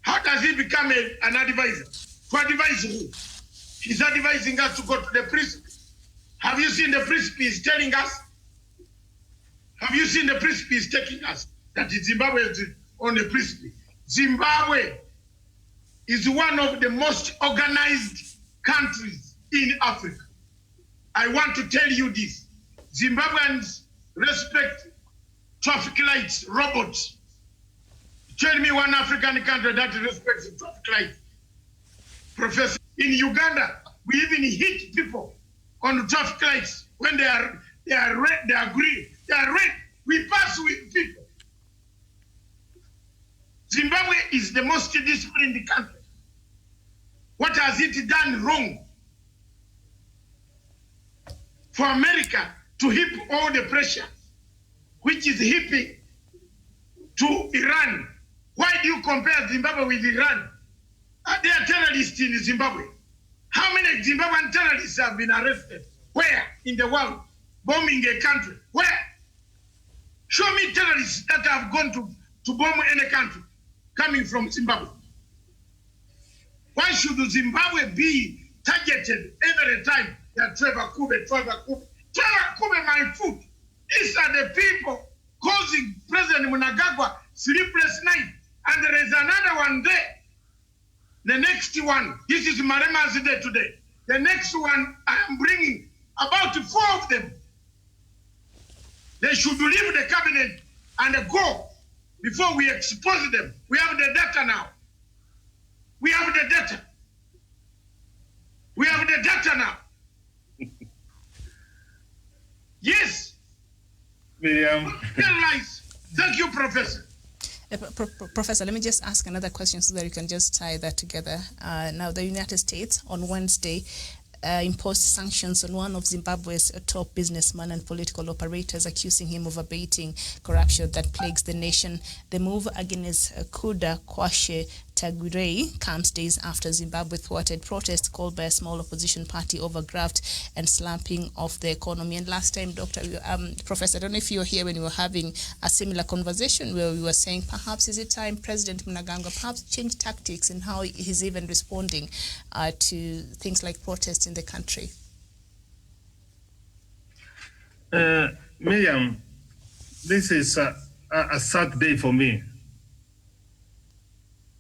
How does he become an advisor? To advise who? He's advising us to go to the precipice. Have you seen the precipice telling us? Have you seen the precipice taking us? That Zimbabwe is on the precipice. Zimbabwe is one of the most organized countries in Africa. I want to tell you this. Zimbabweans respect traffic lights, robots. Tell me one African country that respects traffic lights. Professor, in Uganda, we even hit people on traffic lights when they are red, they are green, they are red. We pass with people. Zimbabwe is the most disciplined country. What has it done wrong for America to heap all the pressure, which is heaping to Iran? Why do you compare Zimbabwe with Iran? Are there terrorists in Zimbabwe? How many Zimbabwean terrorists have been arrested? Where in the world? Bombing a country. Where? Show me terrorists that have gone to bomb any country coming from Zimbabwe. Why should Zimbabwe be targeted every time that Trevor Nkube, my foot? These are the people causing President Mnangagwa sleepless night. And there is another one there. The next one, this is Malema's day today. The next one, I am bringing about 4 of them. They should leave the cabinet and go before we expose them. We have the data now. We have the data. We have the data now. Yes. Miriam. Thank you, Professor. Professor, let me just ask another question so that you can just tie that together. Now, the United States on Wednesday imposed sanctions on one of Zimbabwe's top businessmen and political operators, accusing him of abating corruption that plagues the nation. The move against Kuda Kwashe Tagirei comes days after Zimbabwe thwarted protests called by a small opposition party over graft and slumping of the economy. And last time, Professor, I don't know if you were here when we were having a similar conversation where we were saying perhaps is it time President Mnangagwa perhaps change tactics in how he's even responding to things like protests in the country? Miriam, this is a sad day for me.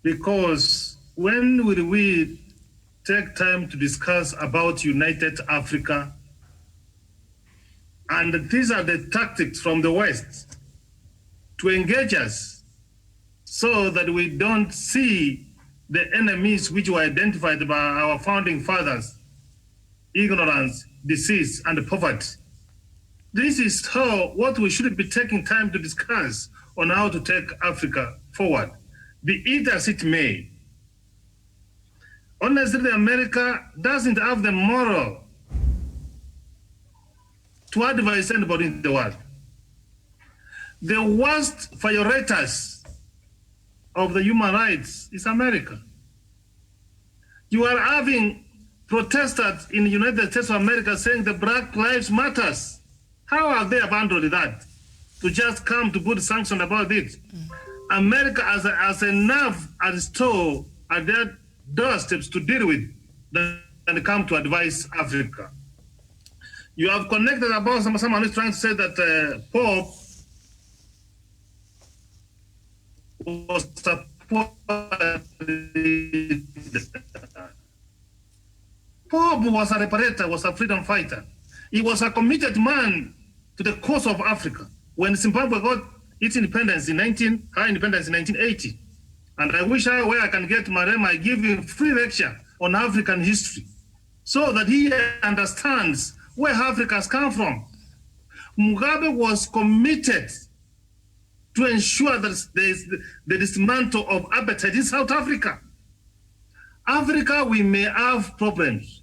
Because when will we take time to discuss about United Africa? And these are the tactics from the West to engage us so that we don't see the enemies which were identified by our founding fathers: ignorance, disease, and poverty. This is what we should be taking time to discuss on how to take Africa forward, be it as it may. Honestly, America doesn't have the moral to advise anybody in the world. The worst violators of the human rights is America. You are having protesters in the United States of America saying the Black Lives Matters. How have they abandoned that to just come to put sanctions about it? America has enough at store at their doorsteps to deal with and come to advise Africa. You have connected about someone who's trying to say that Pope was Pope was a liberator, was a freedom fighter. He was a committed man to the cause of Africa. When Zimbabwe got its independence in 1980, and I wish where I can get Malema, I give him free lecture on African history so that he understands where Africa has come from. Mugabe was committed to ensure that there is the dismantle of apartheid in South Africa. Africa, we may have problems,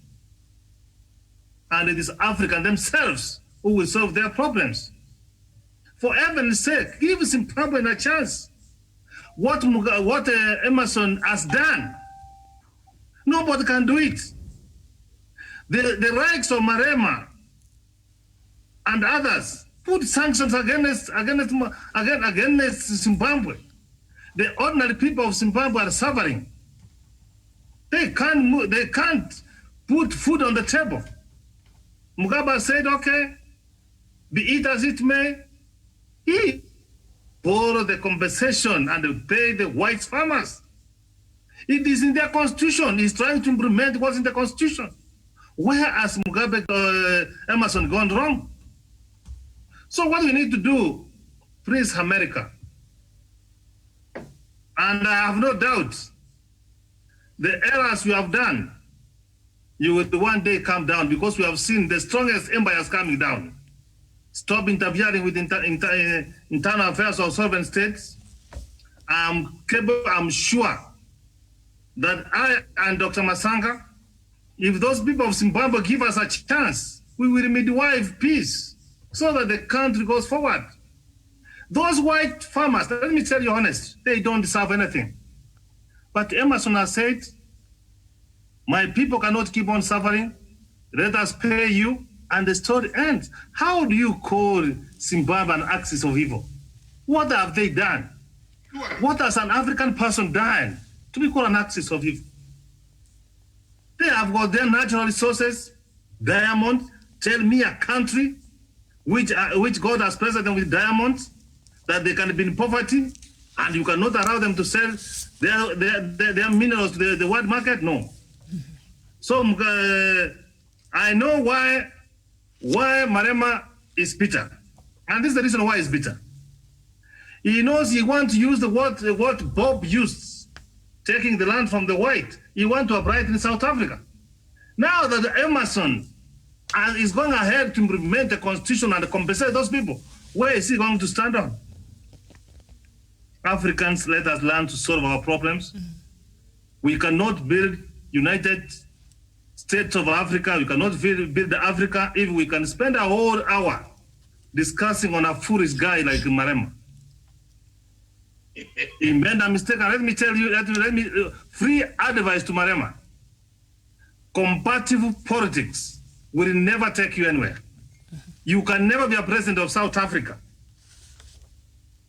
and it is Africans themselves who will solve their problems. For heaven's sake, give Zimbabwe a chance. What Emerson has done, nobody can do it. The rights of Malema and others put sanctions against Zimbabwe. The ordinary people of Zimbabwe are suffering. They can't move, they can't put food on the table. Mugabe said, okay, be it as it may, he borrowed the compensation and pay the white farmers. It is in their constitution. He's trying to implement what's in the constitution. Where has Mugabe, Emerson gone wrong? So what we need to do, please, America, and I have no doubt, the errors we have done, you will one day come down, because we have seen the strongest empires coming down. Stop interfering with internal affairs of sovereign states. I'm sure that I and Dr. Masanga, if those people of Zimbabwe give us a chance, we will midwife peace so that the country goes forward. Those white farmers, let me tell you honest, they don't deserve anything. But Emerson has said, my people cannot keep on suffering. Let us pay you, and the story ends. How do you call Zimbabwe an axis of evil? What have they done? What has an African person done to be called an axis of evil? They have got their natural resources, diamonds. Tell me a country which God has blessed them with diamonds, that they can be in poverty, and you cannot allow them to sell their minerals to the world market? No. So I know why Malema is bitter. And this is the reason why he's bitter. He knows he wants to use what Bob used, taking the land from the white. He wants to upright in South Africa. Now that Emerson is going ahead to implement the constitution and compensate those people, where is he going to stand on? Africans, let us learn to solve our problems. We cannot build United States of Africa. We cannot build Africa if we can spend a whole hour discussing on a foolish guy like Malema. He made a mistake, and let me tell you, let me free advice to Malema. Compatible politics will never take you anywhere. You can never be a president of South Africa.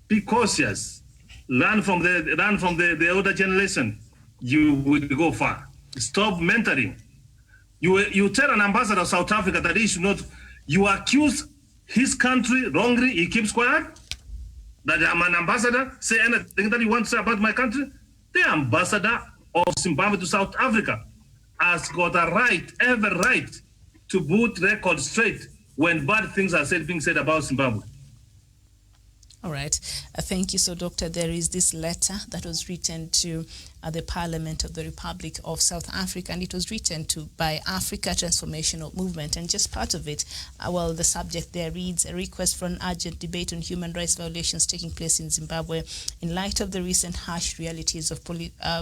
Be cautious. Learn from the older generation. You will go far. Stop mentoring. You tell an ambassador of South Africa that he should not. You accuse his country wrongly. He keeps quiet. That I'm an ambassador. Say anything that you want to say about my country. The ambassador of Zimbabwe to South Africa has got a right, every right, to put records straight when bad things are being said about Zimbabwe. All right. Thank you. So, Doctor, there is this letter that was written to the Parliament of the Republic of South Africa, and it was written by Africa Transformational Movement. And just part of it, well, the subject there reads, a request for an urgent debate on human rights violations taking place in Zimbabwe in light of the recent harsh realities of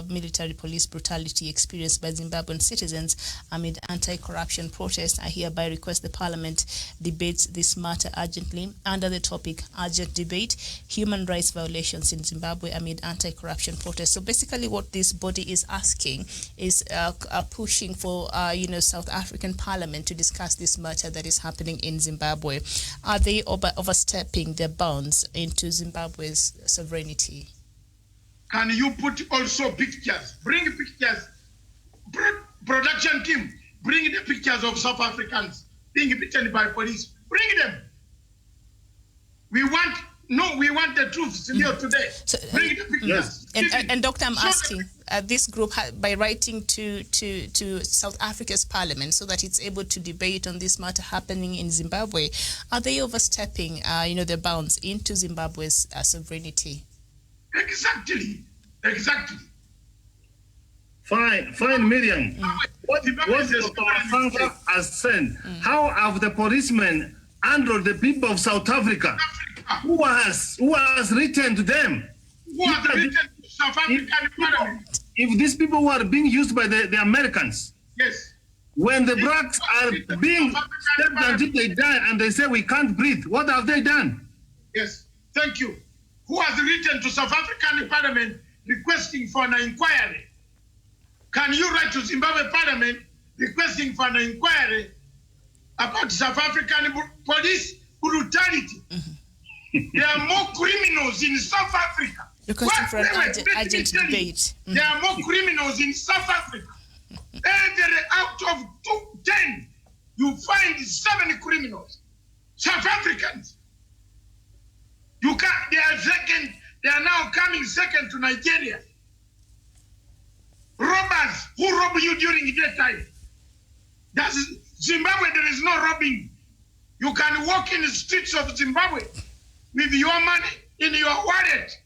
military police brutality experienced by Zimbabwean citizens amid anti-corruption protests. I hereby request the Parliament debates this matter urgently under the topic urgent debate, human rights violations in Zimbabwe amid anti-corruption protests. So basically what this body is asking is pushing for, South African Parliament to discuss this matter that is happening in Zimbabwe. Are they overstepping their bounds into Zimbabwe's sovereignty? Can you put also pictures? Bring pictures. Production team, bring the pictures of South Africans being beaten by police. Bring them. We want the truth here today. So, bring the pictures. Yes. And Doctor, I'm asking this group, by writing to South Africa's Parliament so that it's able to debate on this matter happening in Zimbabwe, are they overstepping, their bounds into Zimbabwe's sovereignty? Exactly. Fine, Miriam. What Dr. Masanga has said, how have the policemen handled the people of South Africa? Who has written to them? Who has written to South African Parliament? If these people were being used by the Americans, yes. When the blacks are being stepped until they die and they say we can't breathe, what have they done? Yes, thank you. Who has written to South African Parliament requesting for an inquiry? Can you write to Zimbabwe Parliament requesting for an inquiry about South African police brutality? There are more criminals in South Africa. Requesting for an urgent debate. There are more criminals in South Africa. Every out of 10, you find 7 criminals. South Africans. They are now coming second to Nigeria. Robbers who rob you during daytime. Zimbabwe, there is no robbing. You can walk in the streets of Zimbabwe with your money in your wallet.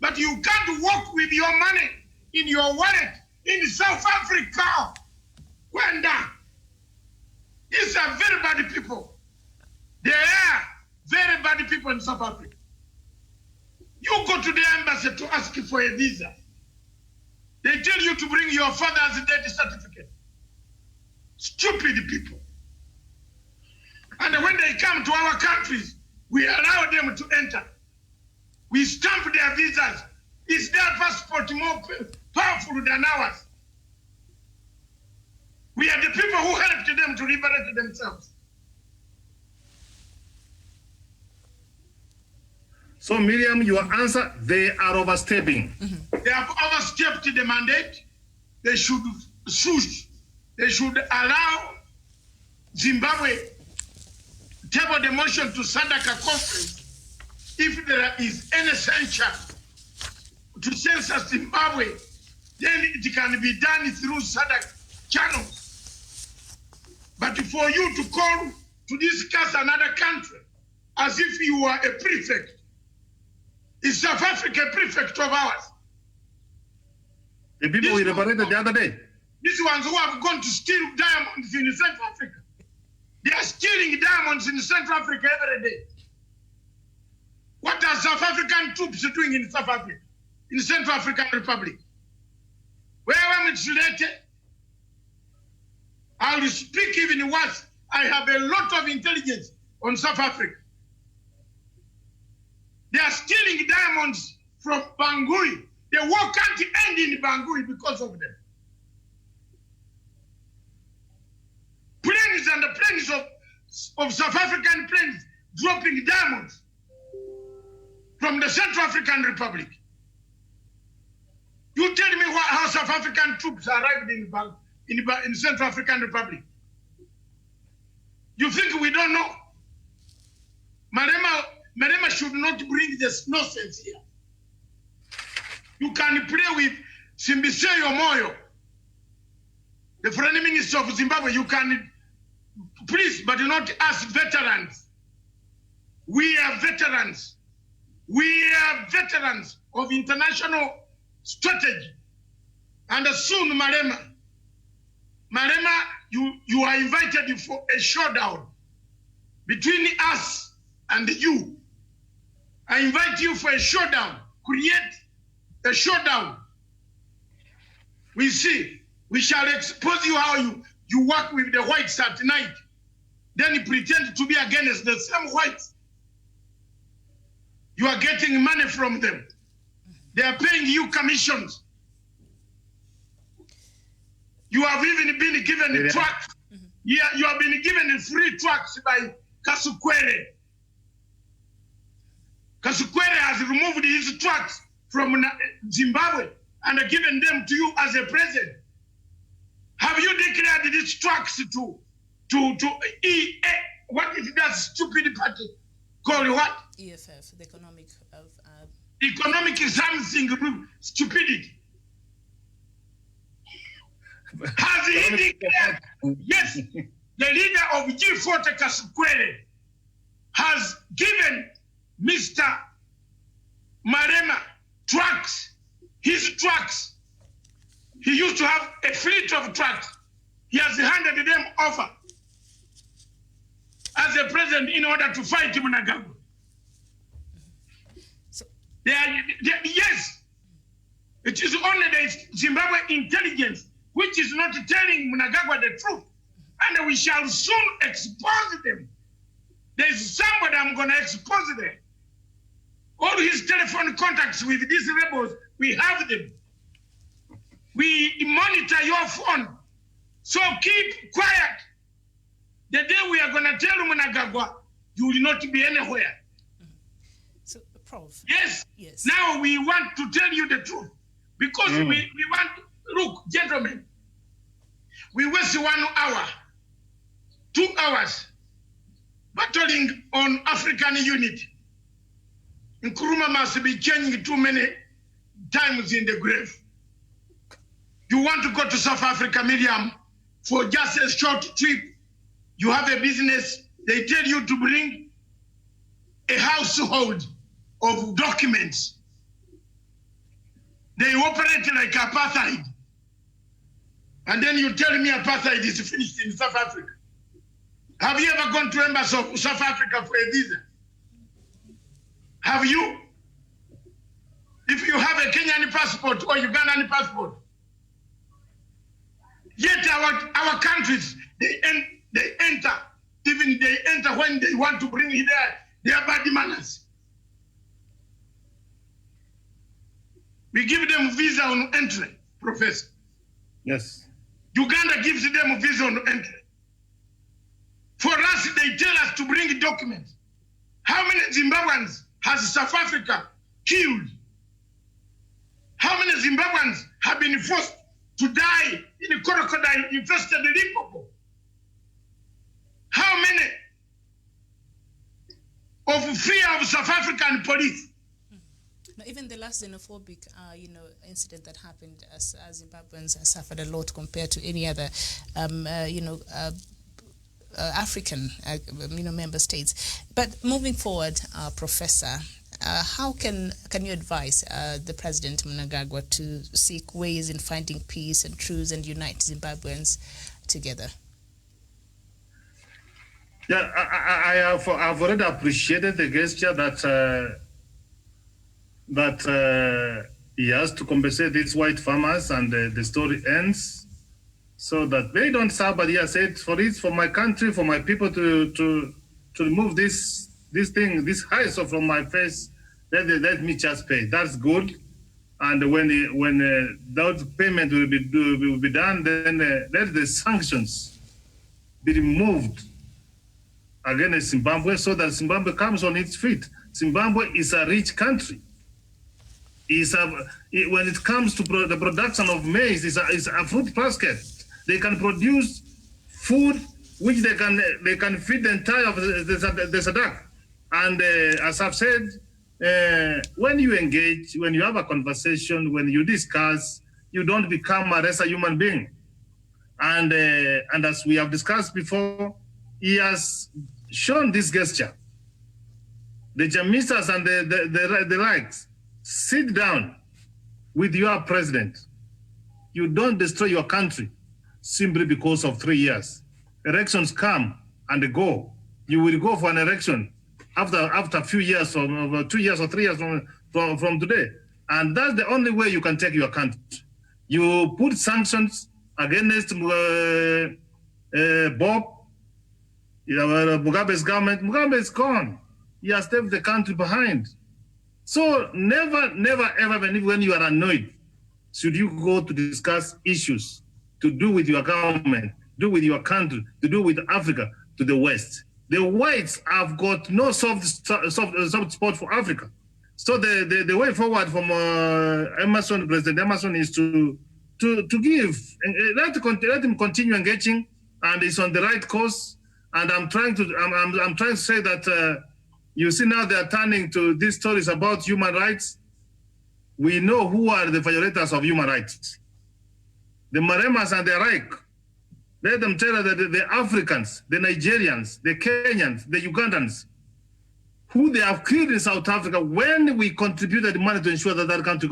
But you can't walk with your money in your wallet in South Africa. Wanda. These are very bad people. They are very bad people in South Africa. You go to the embassy to ask for a visa. They tell you to bring your father's death certificate. Stupid people. And when they come to our countries, we allow them to enter. We stamp their visas. Is their passport more powerful than ours? We are the people who helped them to liberate themselves. So, Miriam, your answer, they are overstepping. They have overstepped the mandate. They should allow Zimbabwe table the motion to Sadaka conference if there is any censure to censor Zimbabwe, then it can be done through SADC channels. But for you to call to discuss another country as if you are a prefect, is South Africa a prefect of ours? The people we liberated the other day. These ones who have gone to steal diamonds in Central Africa. They are stealing diamonds in Central Africa every day. What are South African troops doing in South Africa? In the Central African Republic? Where am I related? I will speak even worse. I have a lot of intelligence on South Africa. They are stealing diamonds from Bangui. The war can't end in Bangui because of them. Planes and the planes of South African planes dropping diamonds from the Central African Republic. You tell me how South African troops arrived in Central African Republic. You think we don't know? Malema should not bring this nonsense here. You can play with Simbiseo Moyo, the Foreign Minister of Zimbabwe. You can, please, but not us veterans. We are veterans. We are veterans of international strategy. And soon, Malema, you are invited for a showdown between us and you. I invite you for a showdown. Create a showdown. We see. We shall expose you how you work with the whites at night. Then you pretend to be against the same whites. You are getting money from them. They are paying you commissions. You have even been given trucks. Yeah, you have been given free trucks by Kasukwere. Kasukwere has removed his trucks from Zimbabwe and given them to you as a present. Have you declared these trucks to what is that stupid party called what? EFF, the economic of economic something stupidity. Has he declared? Yes, the leader of G40 Kasukwere has given Mr. Malema trucks, his trucks. He used to have a fleet of trucks. He has handed them over as a present in order to fight Mnangagwa. So, yes, it is only the Zimbabwe intelligence which is not telling Mnangagwa the truth. And we shall soon expose them. There's somebody I'm going to expose them. All his telephone contacts with these rebels, we have them. We monitor your phone. So keep quiet. The day we are going to tell Mnangagwa, you will not be anywhere. So, Prof. Yes. Yes. Now we want to tell you the truth. Because we want, look, gentlemen, we waste 1 hour, 2 hours battling on African unity. Nkrumah must be changing too many times in the grave. You want to go to South Africa, Miriam, for just a short trip. You have a business. They tell you to bring a household of documents. They operate like apartheid. And then you tell me apartheid is finished in South Africa. Have you ever gone to embassy of South Africa for a visa? Have you? If you have a Kenyan passport or Ugandan passport, yet our countries, they enter, even they enter when they want to bring their bad manners. We give them visa on entry, Professor. Yes. Uganda gives them a visa on entry. For us, they tell us to bring documents. How many Zimbabweans has South Africa killed? How many Zimbabweans have been forced to die in a crocodile-infested Limpopo? How many of fear of South African police? Now, even the last xenophobic, incident that happened, as Zimbabweans suffered a lot compared to any other, African, member states. But moving forward, Professor, how can you advise the President Mnangagwa to seek ways in finding peace and truth and unite Zimbabweans together? Yeah, I've already appreciated the gesture that he has to compensate these white farmers, and the story ends so that they don't suffer. But he has said, for my country, for my people to remove this hassle from my face, let me just pay. That's good. And when that payment will be done, then let the sanctions be removed against Zimbabwe so that Zimbabwe comes on its feet. Zimbabwe is a rich country. When it comes to the production of maize, it's a fruit basket. They can produce food which they can feed the entire of the Sadak. And as I've said, when you engage, when you have a conversation, when you discuss, you don't become a lesser human being. And as we have discussed before, he has shown this gesture. The Jamistas and the likes, sit down with your president. You don't destroy your country simply because of 3 years. Elections come and go. You will go for an election after a few years, or 2 years or 3 years from today. And that's the only way you can take your country. You put sanctions against Bob, Mugabe's government. Mugabe is gone. He has left the country behind. So never, ever, when you are annoyed, should you go to discuss issues to do with your government, do with your country, to do with Africa, to the West. The whites have got no soft spot for Africa. So the way forward from President Emerson is to give, and let him continue engaging, and he's on the right course. And I'm trying to say that you see now they are turning to these stories about human rights. We know who are the violators of human rights. The Malemas and the Reich. Let them tell us that the Africans, the Nigerians, the Kenyans, the Ugandans, who they have killed in South Africa when we contributed money to ensure that that country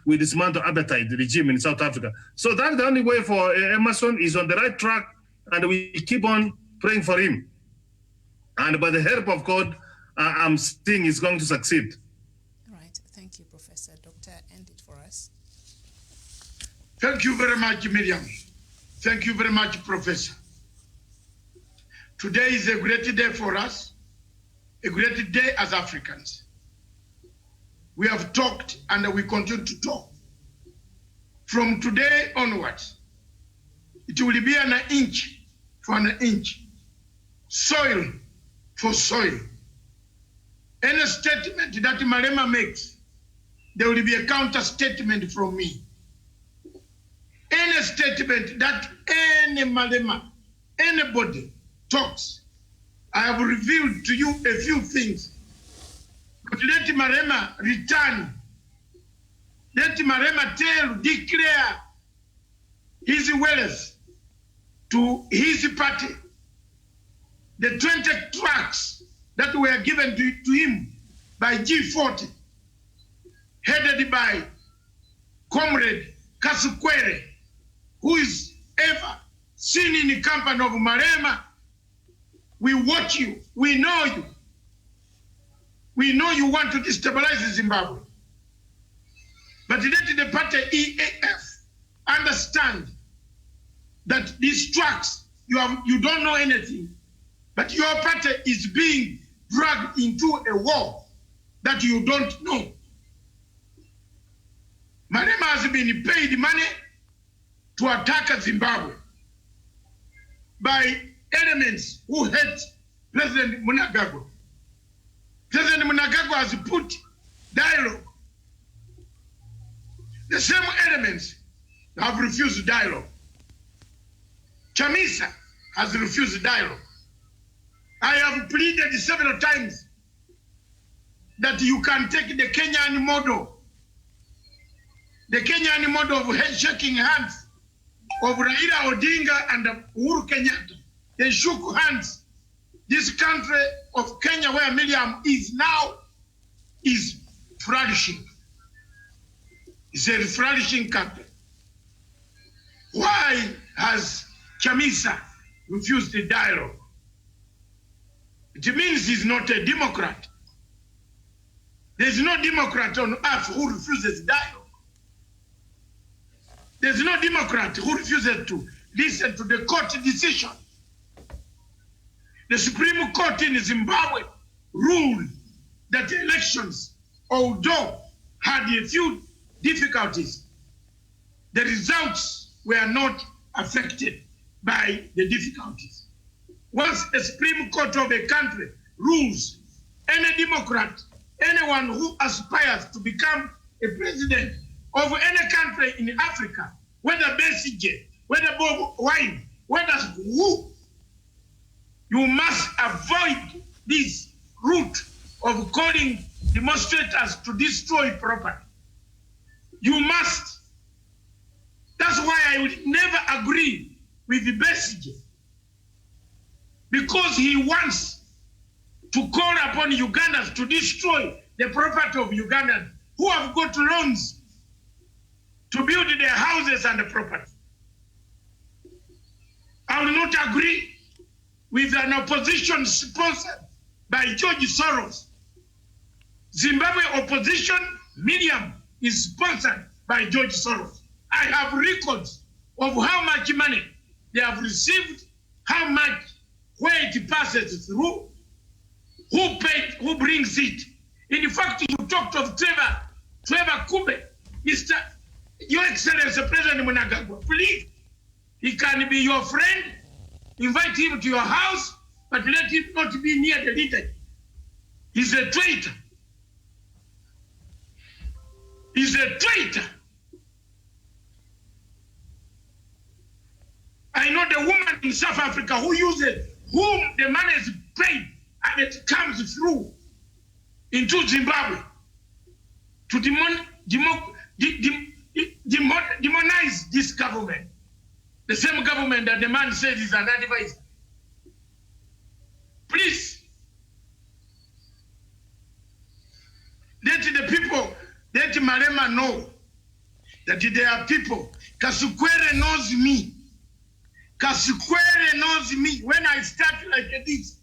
we dismantle apartheid regime in South Africa. So that's the only way for Emerson. Is on the right track, and we keep on praying for him. And by the help of God, I'm seeing he's going to succeed. All right. Thank you, Professor. Doctor, end it for us. Thank you very much, Miriam. Thank you very much, Professor. Today is a great day for us, a great day as Africans. We have talked and we continue to talk. From today onwards, it will be an inch for an inch, soil for soil. Any statement that Malema makes, there will be a counter statement from me. Any statement that any Malema, anybody talks, I have revealed to you a few things. But let Malema return. Let Malema declare his wealth to his party. The 20 tracts that were given to him by G40, headed by Comrade Kasukwere, who is ever seen in the company of Malema. We watch you. We know you. We know you want to destabilize Zimbabwe. But let the party EAF understand that these tracks, you don't know anything, but your party is being dragged into a war that you don't know. Malema has been paid money to attack Zimbabwe by elements who hate President Mnangagwa. President Mnangagwa has put dialogue. The same elements have refused dialogue. Chamisa has refused dialogue. I have pleaded several times that you can take the Kenyan model of shaking hands of Raila Odinga and Uhuru Kenyatta. They shook hands. This country of Kenya, where Miriam is now, is flourishing. It's a flourishing country. Why has Chamisa refused the dialogue? It means he's not a Democrat. There's no Democrat on earth who refuses dialogue. There's no Democrat who refuses to listen to the court decision. The Supreme Court in Zimbabwe ruled that the elections, although had a few difficulties, the results were not affected by the difficulties. Once a Supreme Court of a country rules, any Democrat, anyone who aspires to become a president of any country in Africa, whether Besigye, whether Bob Wine, whether who, you must avoid this route of calling demonstrators to destroy property. You must. That's why I would never agree with the Besigye, because he wants to call upon Ugandans to destroy the property of Ugandans who have got loans to build their houses and property. I will not agree with an opposition sponsored by George Soros. Zimbabwe opposition medium is sponsored by George Soros. I have records of how much money they have received, how much, where it passes through, who paid, who brings it. In fact, you talked of Trevor Kube, Mr. Your Excellency President Mnangagwa, please, he can be your friend, invite him to your house, but let him not be near the leader. He's a traitor. He's a traitor. I know the woman in South Africa who uses, whom the money is paid and it comes through into Zimbabwe to demonize this government. The same government that the man says is an advisor. Please, let the people, let Malema know that there are people. Kasukwere knows me. Kasukwere knows me. When I start like this,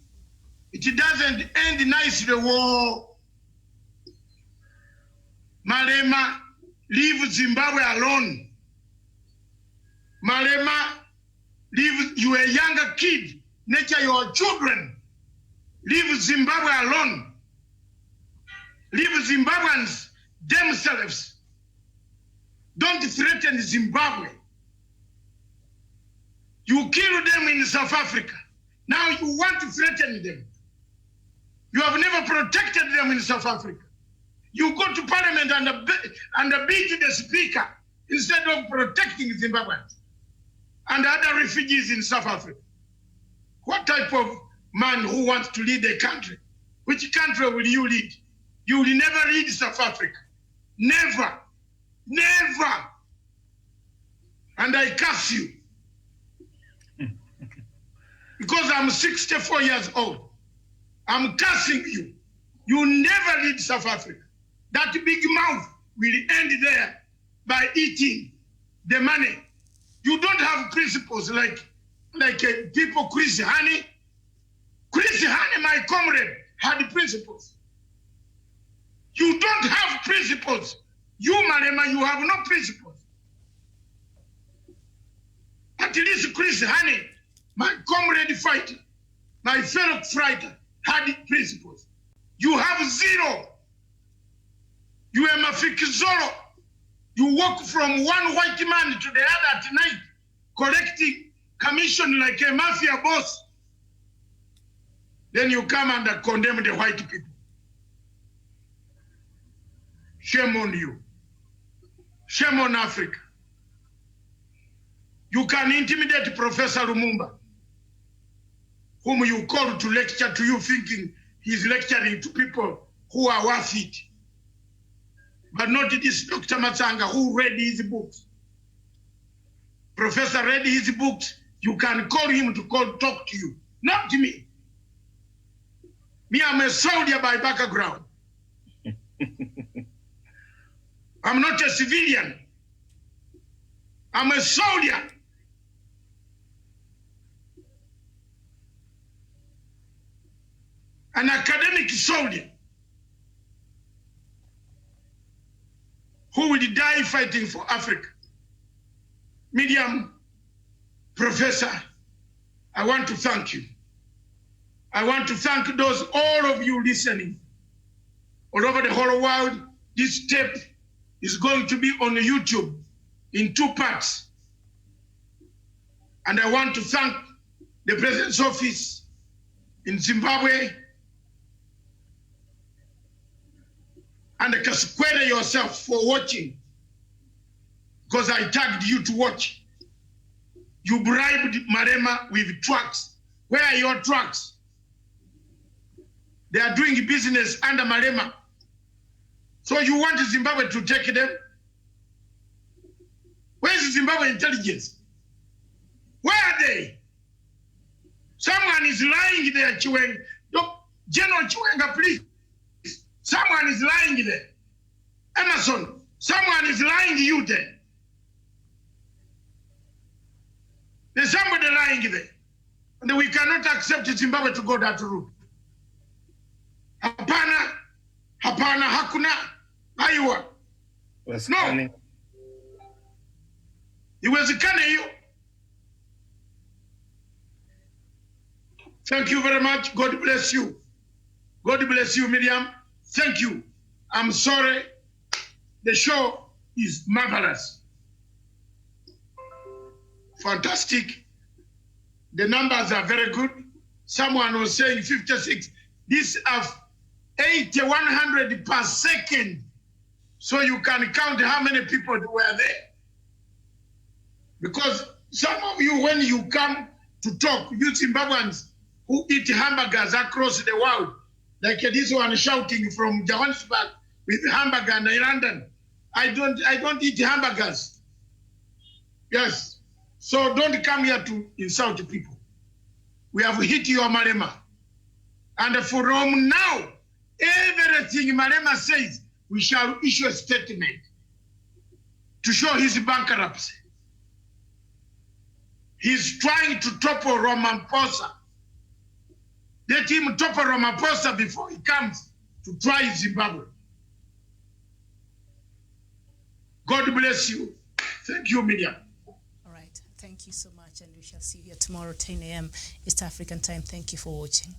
it doesn't end nicely. War. Malema, leave Zimbabwe alone. Malema, leave, you a younger kid, nature your children. Leave Zimbabwe alone. Leave Zimbabweans themselves. Don't threaten Zimbabwe. You kill them in South Africa. Now you want to threaten them. You have never protected them in South Africa. You go to parliament and beat the speaker instead of protecting Zimbabweans and other refugees in South Africa. What type of man who wants to lead a country? Which country will you lead? You will never lead South Africa. Never. Never. And I curse you. Because I'm 64 years old. I'm cursing you. You never lead South Africa. That big mouth will end there by eating the money. You don't have principles like people, Chris Hani. Chris Hani, my comrade, had principles. You don't have principles. You, Malema, you have no principles. At least Chris Hani, my comrade fighter, my fellow fighter, had principles. You have zero. You are Mafikizoro. You walk from one white man to the other at night, collecting commission like a mafia boss. Then you come and condemn the white people. Shame on you. Shame on Africa. You can intimidate Professor Lumumba, whom you call to lecture to you thinking he's lecturing to people who are worth it. But not this Dr. Matsanga who read his books. Professor read his books. You can call him to talk to you. Not me. Me, I'm a soldier by background. I'm not a civilian. I'm a soldier. An academic soldier who will die fighting for Africa. Medium professor, I want to thank you. I want to thank those, all of you listening all over the whole world. This tape is going to be on YouTube in 2 parts. And I want to thank the President's office in Zimbabwe and Kasukwere yourself for watching, because I tagged you to watch. You bribed Malema with trucks. Where are your trucks? They are doing business under Malema. So you want Zimbabwe to take them? Where's Zimbabwe intelligence? Where are they? Someone is lying there, Chiwenga. General Chiwenga, please. Someone is lying there. Emerson, someone is lying to you there. There's somebody lying there. And we cannot accept Zimbabwe to go that route. Hapana, hakuna, aiwa. No. Iwezekane hiyo. Thank you very much. God bless you. God bless you, Miriam. Thank you. I'm sorry. The show is marvelous. Fantastic. The numbers are very good. Someone was saying 56. These are 80, 100 per second. So you can count how many people were there. Because some of you, when you come to talk, you Zimbabweans who eat hamburgers across the world, like this one shouting from Johannesburg with hamburger in London. I don't eat hamburgers. Yes. So don't come here to insult people. We have hit your Malema. And from now, everything Malema says, we shall issue a statement to show his bankruptcy. He's trying to topple Ramaphosa. Let him topple Ramaphosa before he comes to try Zimbabwe. God bless you. Thank you, Miriam. All right. Thank you so much. And we shall see you here tomorrow, 10 a.m. East African time. Thank you for watching.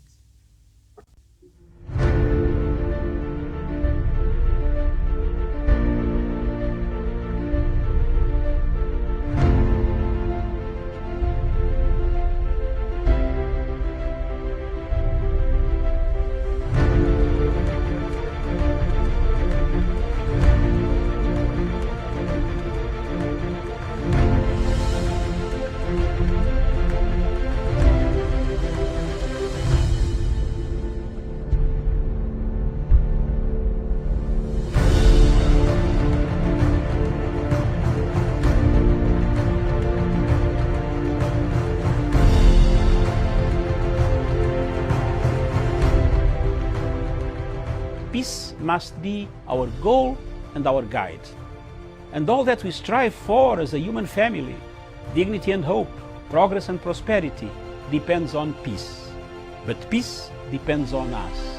Peace must be our goal and our guide. And all that we strive for as a human family, dignity and hope, progress and prosperity, depends on peace. But peace depends on us.